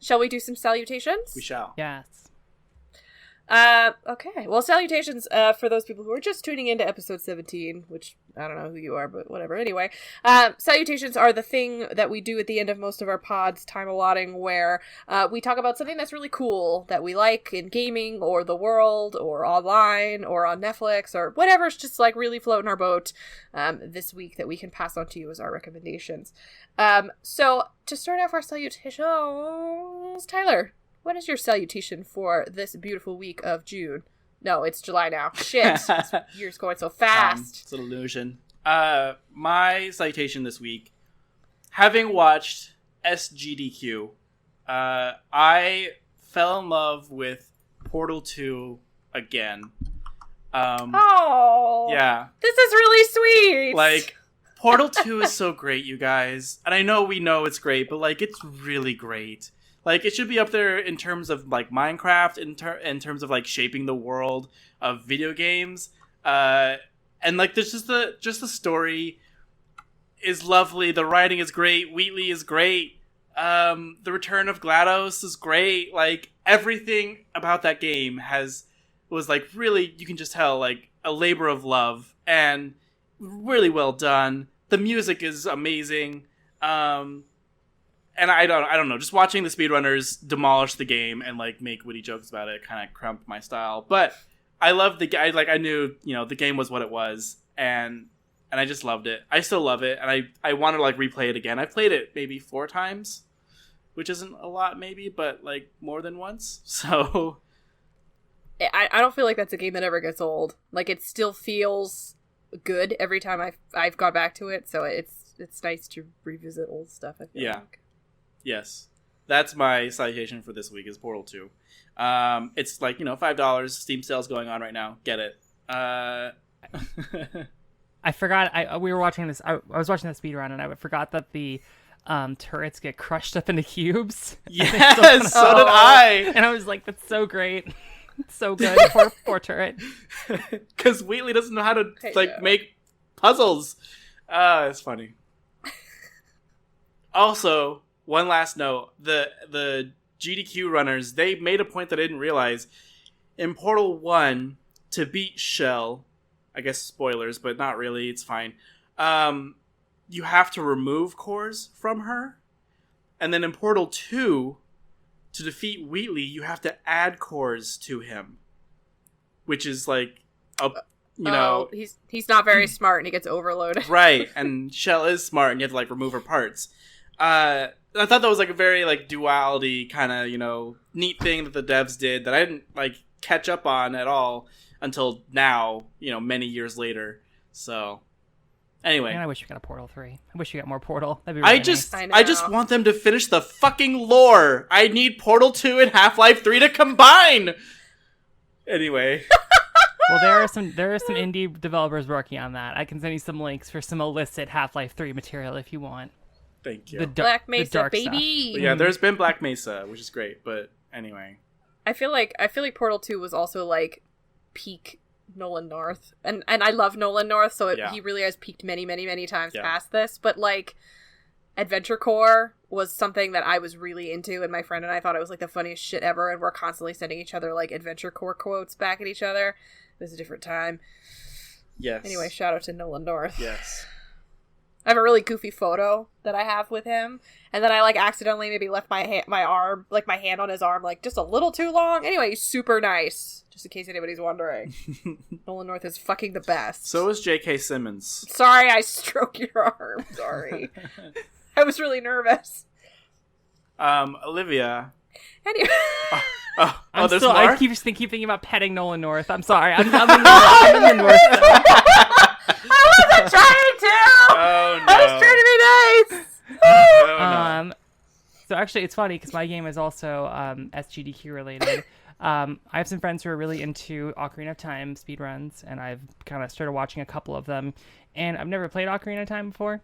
shall we do some salutations? We shall. Yes. Okay. Well, salutations for those people who are just tuning into episode 17, which I don't know who you are, but whatever. Anyway, salutations are the thing that we do at the end of most of our pods, time allotting, where we talk about something that's really cool that we like in gaming or the world or online or on Netflix or whatever's just like really floating our boat this week that we can pass on to you as our recommendations. So to start off our salutations, Tyler, what is your salutation for this beautiful week of June? No, it's July now. Shit. This year's going so fast. It's an illusion. My salutation this week, having watched SGDQ, I fell in love with Portal 2 again. Oh. Yeah. This is really sweet. Like, Portal 2 is so great, you guys. And I know we know it's great, but, like, it's really great. Like, it should be up there in terms of, like, Minecraft, in terms of, like, shaping the world of video games. And, like, there's just the story is lovely. The writing is great. Wheatley is great. The return of GLaDOS is great. Like, everything about that game was, like, really, you can just tell, like, a labor of love. And really well done. The music is amazing. And I don't know, just watching the speedrunners demolish the game and, like, make witty jokes about it kind of cramped my style. But I loved I knew, the game was what it was, and I just loved it. I still love it, and I want to, like, replay it again. I've played it maybe 4 times, which isn't a lot maybe, but, like, more than once, so... I don't feel like that's a game that ever gets old. Like, it still feels good every time I've gone back to it, so it's nice to revisit old stuff, I feel like. Yes. That's my citation for this week is Portal 2. It's like, $5. Steam sales going on right now. Get it. I forgot. We were watching this. I was watching the speedrun, and I forgot that the turrets get crushed up into cubes. Yes, so did I. And I was like, "That's so great, it's so good." Poor turret. Because Wheatley doesn't know how to know. make puzzles. It's funny. Also, one last note: the GDQ runners, they made a point that I didn't realize. In Portal 1, to beat Shell, I guess spoilers, but not really, it's fine. You have to remove cores from her. And then in Portal 2, to defeat Wheatley, you have to add cores to him. Which is like, he's not very smart and he gets overloaded. Right, and Shell is smart and you have to, like, remove her parts. I thought that was like a very like duality kind of, you know, neat thing that the devs did that I didn't like catch up on at all until now, you know, many years later. So anyway, Man, I wish we got a Portal 3. I wish we got more Portal. That'd be really nice. I just want them to finish the fucking lore. I need Portal 2 and Half-Life 3 to combine. Anyway. Well, there are some indie developers working on that. I can send you some links for some illicit Half-Life 3 material if you want. Thank you. Black Mesa, baby. Yeah, there's been Black Mesa, which is great, but anyway. I feel like Portal 2 was also like peak Nolan North, and I love Nolan North, so he really has peaked many times past this. But like, Adventure Core was something that I was really into, and my friend and I thought it was like the funniest shit ever, and we're constantly sending each other like Adventure Core quotes back at each other. It was a different time. Yes. Anyway, shout out to Nolan North. Yes. I have a really goofy photo that I have with him, and then I like accidentally maybe left my hand on his arm like just a little too long. Anyway, he's super nice. Just in case anybody's wondering, Nolan North is fucking the best. So is J.K. Simmons. Sorry, I stroked your arm. Sorry, I was really nervous. Olivia. Anyway. There's more? I keep thinking about petting Nolan North. I'm sorry. I'm in the North. I wasn't trying to. Oh no. I was trying to be nice. Oh, no. So actually, it's funny because my game is also SGDQ related. I have some friends who are really into Ocarina of Time speedruns, and I've kind of started watching a couple of them. And I've never played Ocarina of Time before.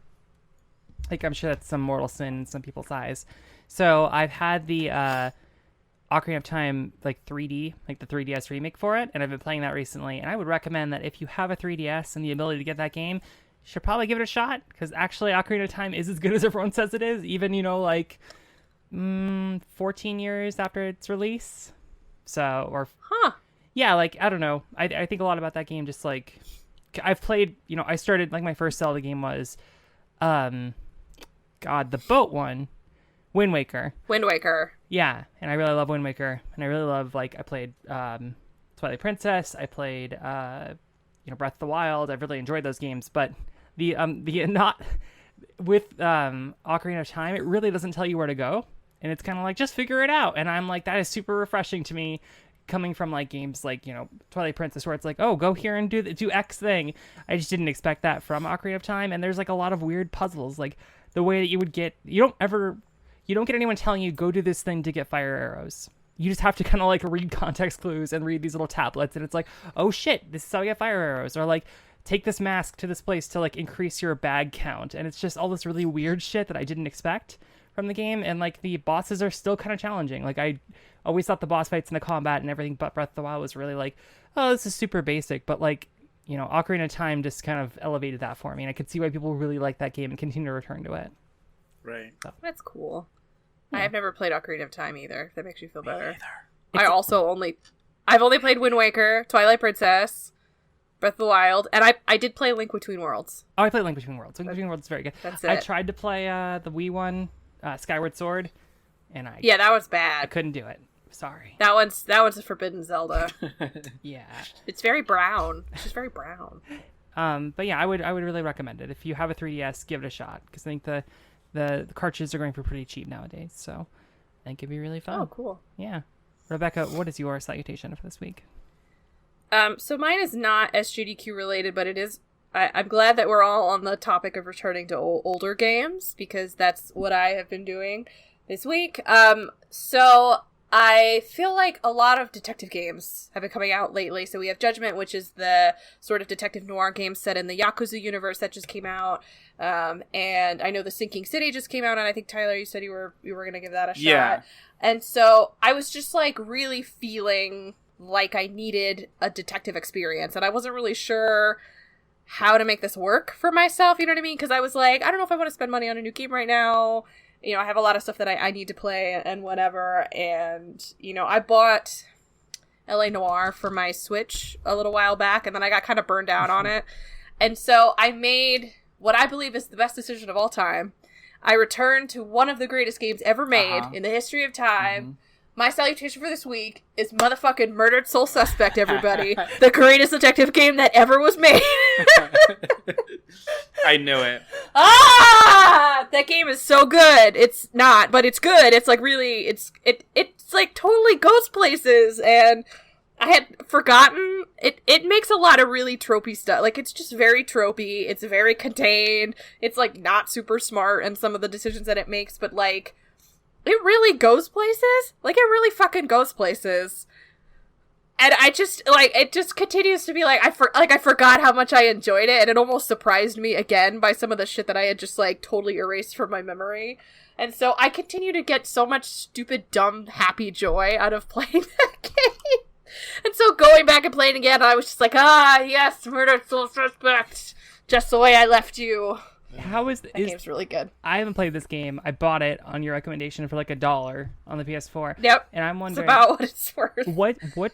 Like, I'm sure that's some mortal sin in some people's eyes. So I've had the Ocarina of Time like 3D, like the 3DS remake for it, and I've been playing that recently. And I would recommend that if you have a 3DS and the ability to get that game, you should probably give it a shot, because actually Ocarina of Time is as good as everyone says it is, even, you know, like 14 years after its release. So, yeah, like, I don't know. I think a lot about that game. Just like, I've played, you know, I started, like, my first Zelda game was, the boat one, Wind Waker. Yeah, and I really love Wind Waker, and I really love, like, I played Twilight Princess, I played, Breath of the Wild. I've really enjoyed those games, but the not with Ocarina of Time, it really doesn't tell you where to go. And it's kind of like, just figure it out. And I'm like, that is super refreshing to me, coming from like games like, you know, Twilight Princess, where it's like, oh, go here and do X thing. I just didn't expect that from Ocarina of Time. And there's like a lot of weird puzzles, like the way that you would get, you don't get anyone telling you go do this thing to get fire arrows. You just have to kind of like read context clues and read these little tablets, and it's like, oh shit, this is how you get fire arrows, or like take this mask to this place to like increase your bag count. And it's just all this really weird shit that I didn't expect from the game. And like the bosses are still kind of challenging. Like, I always thought the boss fights and the combat and everything but Breath of the Wild was really like, oh, this is super basic. But like, you know, Ocarina of Time just kind of elevated that for me, and I could see why people really like that game and continue to return to it. Right. So. That's cool. Yeah. I've never played Ocarina of Time either, if that makes you feel better. I've only played Wind Waker, Twilight Princess, Breath of the Wild, and I did play Link Between Worlds. Oh, I played Link Between Worlds. Link Between Worlds is very good. That's it. I tried to play the Wii one, Skyward Sword, and that was I bad. couldn't do it. Sorry. That one's a Forbidden Zelda. Yeah. It's very brown. It's just very brown. But yeah, I would really recommend it. If you have a 3DS, give it a shot, because I think the cartridges are going for pretty cheap nowadays, so I think it'd be really fun. Oh, cool. Yeah. Rebecca, what is your salutation for this week? So mine is not SGDQ related, but it is. I'm glad that we're all on the topic of returning to older games, because that's what I have been doing this week. So I feel like a lot of detective games have been coming out lately. So we have Judgment, which is the sort of detective noir game set in the Yakuza universe that just came out. And I know The Sinking City just came out, and I think, Tyler, you said you were going to give that a shot. Yeah. And so I was just like really feeling like I needed a detective experience, and I wasn't really sure how to make this work for myself, you know what I mean? Because I was like, I don't know if I want to spend money on a new game right now. You know, I have a lot of stuff that I need to play and whatever. And, you know, I bought L.A. Noire for my Switch a little while back, and then I got kind of burned out on it. And so I made what I believe is the best decision of all time. I returned to one of the greatest games ever made in the history of time. Mm-hmm. My salutation for this week is motherfucking Murdered Soul Suspect, everybody. The greatest detective game that ever was made. I knew it. That game is so good. It's not, but it's good. It's like really, it's like totally goes places, and I had forgotten. It makes a lot of really tropey stuff. Like, it's just very tropey. It's very contained. It's like not super smart in some of the decisions that it makes, but like, it really goes places. Like, it really fucking goes places. And I just, like, it just continues to be like, I forgot how much I enjoyed it, and it almost surprised me again by some of the shit that I had just, like, totally erased from my memory. And so I continue to get so much stupid, dumb, happy joy out of playing that game. And so going back and playing again, I was just like, yes, Murdered Soul Suspect, just the way I left you. That game's really good. I haven't played this game. I bought it on your recommendation for like $1 on the PS4. Yep. And I'm wondering, it's about what it's worth.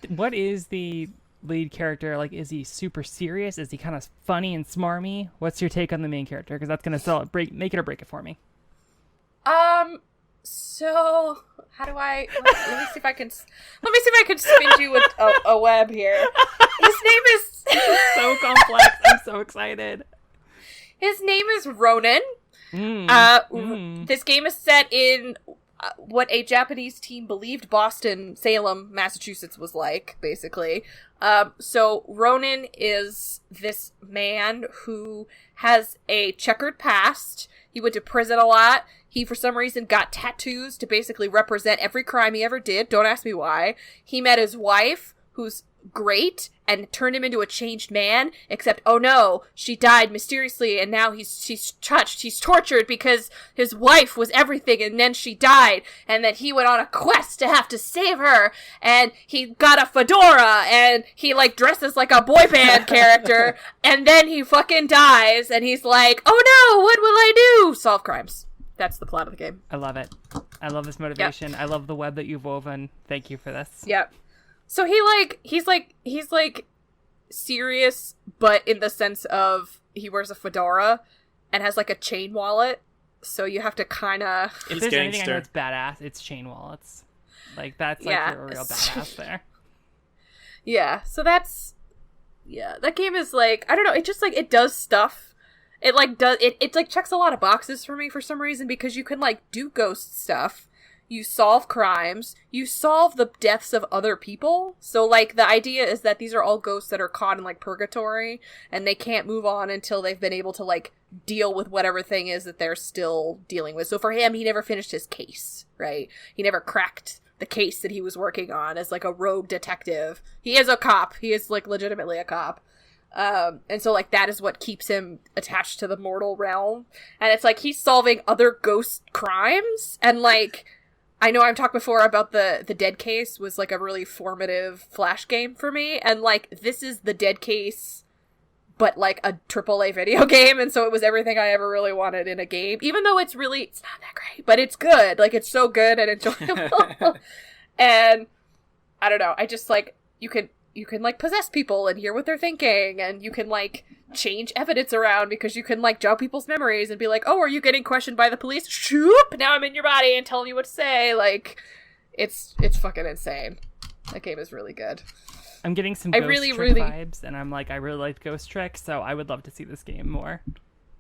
What is the lead character like? Is he super serious? Is he kind of funny and smarmy? What's your take on the main character? Because that's gonna sell it, make it or break it for me. So how do I? Let me see if I can spin you with a web here. His name is so complex. I'm so excited. His name is Ronan. This game is set in what a Japanese team believed Boston, Salem, Massachusetts was like, basically. So Ronan is this man who has a checkered past. He went to prison a lot. He, for some reason, got tattoos to basically represent every crime he ever did. Don't ask me why. He met his wife, who's great, and turned him into a changed man, except, oh no, she died mysteriously, and now he's tortured because his wife was everything, and then she died, and then he went on a quest to have to save her, and he got a fedora, and he, like, dresses like a boy band character, and then he fucking dies, and he's like, oh no, what will I do? Solve crimes. That's the plot of the game. I love it. I love this motivation. Yep. I love the web that you've woven. Thank you for this. Yep. So he's serious, but in the sense of he wears a fedora and has like a chain wallet. So you have to kind of. If there's anything I know it's badass, it's chain wallets. Like that's like you're a real badass there. Yeah. So that's that game is like, I don't know. It just like it does stuff. It like does it like checks a lot of boxes for me for some reason, because you can like do ghost stuff. You solve crimes. You solve the deaths of other people. So, like, the idea is that these are all ghosts that are caught in, like, purgatory, and they can't move on until they've been able to, like, deal with whatever thing is that they're still dealing with. So for him, he never finished his case, right? He never cracked the case that he was working on as, like, a rogue detective. He is a cop. He is, like, legitimately a cop. And so, like, that is what keeps him attached to the mortal realm. And it's, like, he's solving other ghost crimes, and, like... I know I've talked before about the Dead Case was, like, a really formative Flash game for me, and, like, this is the Dead Case, but, like, a AAA video game, and so it was everything I ever really wanted in a game, even though it's not that great, but it's good. Like, it's so good and enjoyable. And, I don't know, I just, like, you can, like, possess people and hear what they're thinking, and you can, like, change evidence around because you can, like, jog people's memories and be like, oh, are you getting questioned by the police? Shoop! Now I'm in your body and telling you what to say. Like, it's fucking insane. That game is really good. I'm getting some Ghost Trick vibes, and I'm like, I really like Ghost Trick, so I would love to see this game more.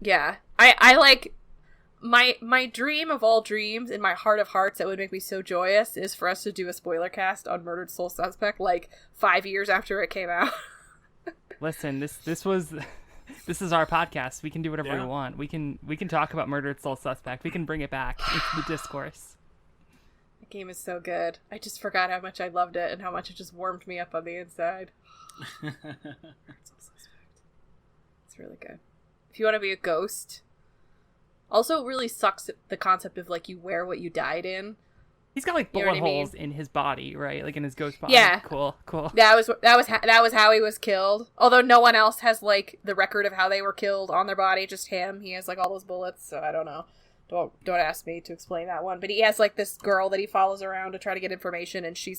Yeah. I like... My dream of all dreams, in my heart of hearts, that would make me so joyous, is for us to do a spoiler cast on Murdered Soul Suspect, like, 5 years after it came out. Listen, this is our podcast. We can do whatever we want. We can talk about Murdered Soul Suspect. We can bring it back into the discourse. The game is so good. I just forgot how much I loved it and how much it just warmed me up on the inside. Murdered Soul Suspect. It's really good. If you want to be a ghost... Also, it really sucks the concept of, like, you wear what you died in. He's got, like, bullet holes in his body, right? Like, in his ghost body. Yeah. Cool. That was how he was killed. Although no one else has, like, the record of how they were killed on their body. Just him. He has, like, all those bullets, so I don't know. Don't ask me to explain that one. But he has, like, this girl that he follows around to try to get information, and she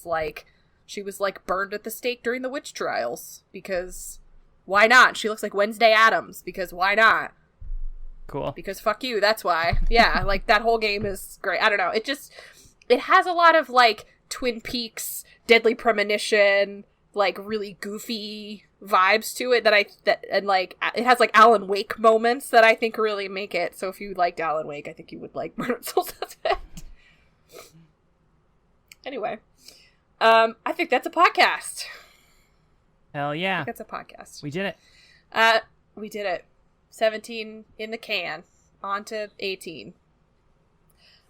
was, like, burned at the stake during the witch trials. Because, why not? She looks like Wednesday Addams, because why not? Cool. Because fuck you, that's why. Yeah, like, that whole game is great. I don't know, it has a lot of, like, Twin Peaks, Deadly Premonition, like really goofy vibes to it and like it has like Alan Wake moments that I think really make it. So if you liked Alan Wake, I think you would like Murdered Soul Suspect. Anyway, I think that's a podcast. Hell yeah. I think that's a podcast. We did it. We did it. 17 in the can. On to 18.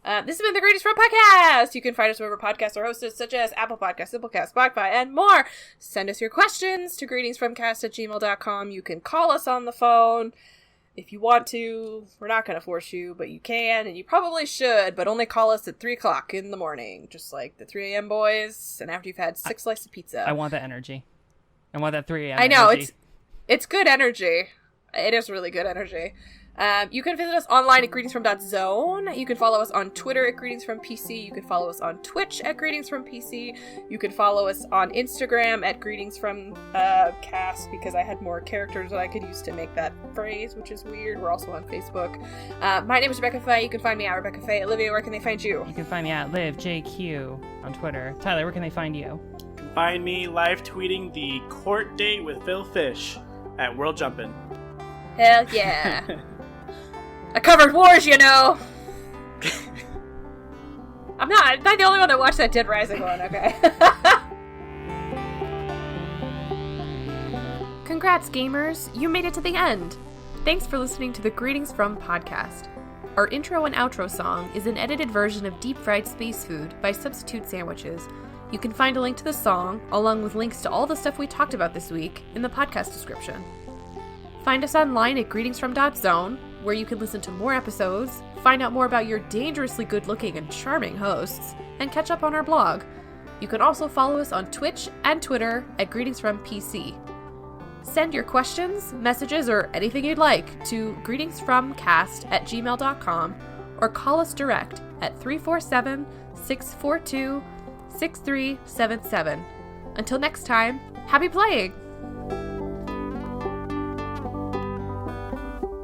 This has been the Greatest Run Podcast. You can find us wherever podcasts are hosted, such as Apple Podcasts, Simplecast, Spotify, and more. Send us your questions to greetingsfromcast@gmail.com. You can call us on the phone if you want to. We're not going to force you, but you can, and you probably should, but only call us at 3 o'clock in the morning, just like the 3 a.m. boys, and after you've had 6 slices of pizza. I want that energy. I want that 3 a.m. I know, energy. it's good energy. It is really good energy. You can visit us online at greetingsfrom.zone. You can follow us on Twitter at greetingsfrompc. You can follow us on Twitch at greetingsfrompc. You can follow us on Instagram at greetingsfromcast because I had more characters that I could use to make that phrase, which is weird. We're also on Facebook. My name is Rebecca Faye. You can find me at Rebecca Faye. Olivia, where can they find you? You can find me at LiveJQ on Twitter. Tyler, where can they find you? You can find me live tweeting the court date with Phil Fish at World Jumpin'. Hell yeah. I covered wars, you know. I'm not the only one that watched that Dead Rising one, okay? Congrats, gamers. You made it to the end. Thanks for listening to the Greetings From podcast. Our intro and outro song is an edited version of Deep Fried Space Food by Substitute Sandwiches. You can find a link to the song, along with links to all the stuff we talked about this week, in the podcast description. Find us online at greetingsfrom.zone, where you can listen to more episodes, find out more about your dangerously good-looking and charming hosts, and catch up on our blog. You can also follow us on Twitch and Twitter at greetingsfrompc. Send your questions, messages, or anything you'd like to greetingsfromcast@gmail.com or call us direct at 347-642-6377. Until next time, happy playing!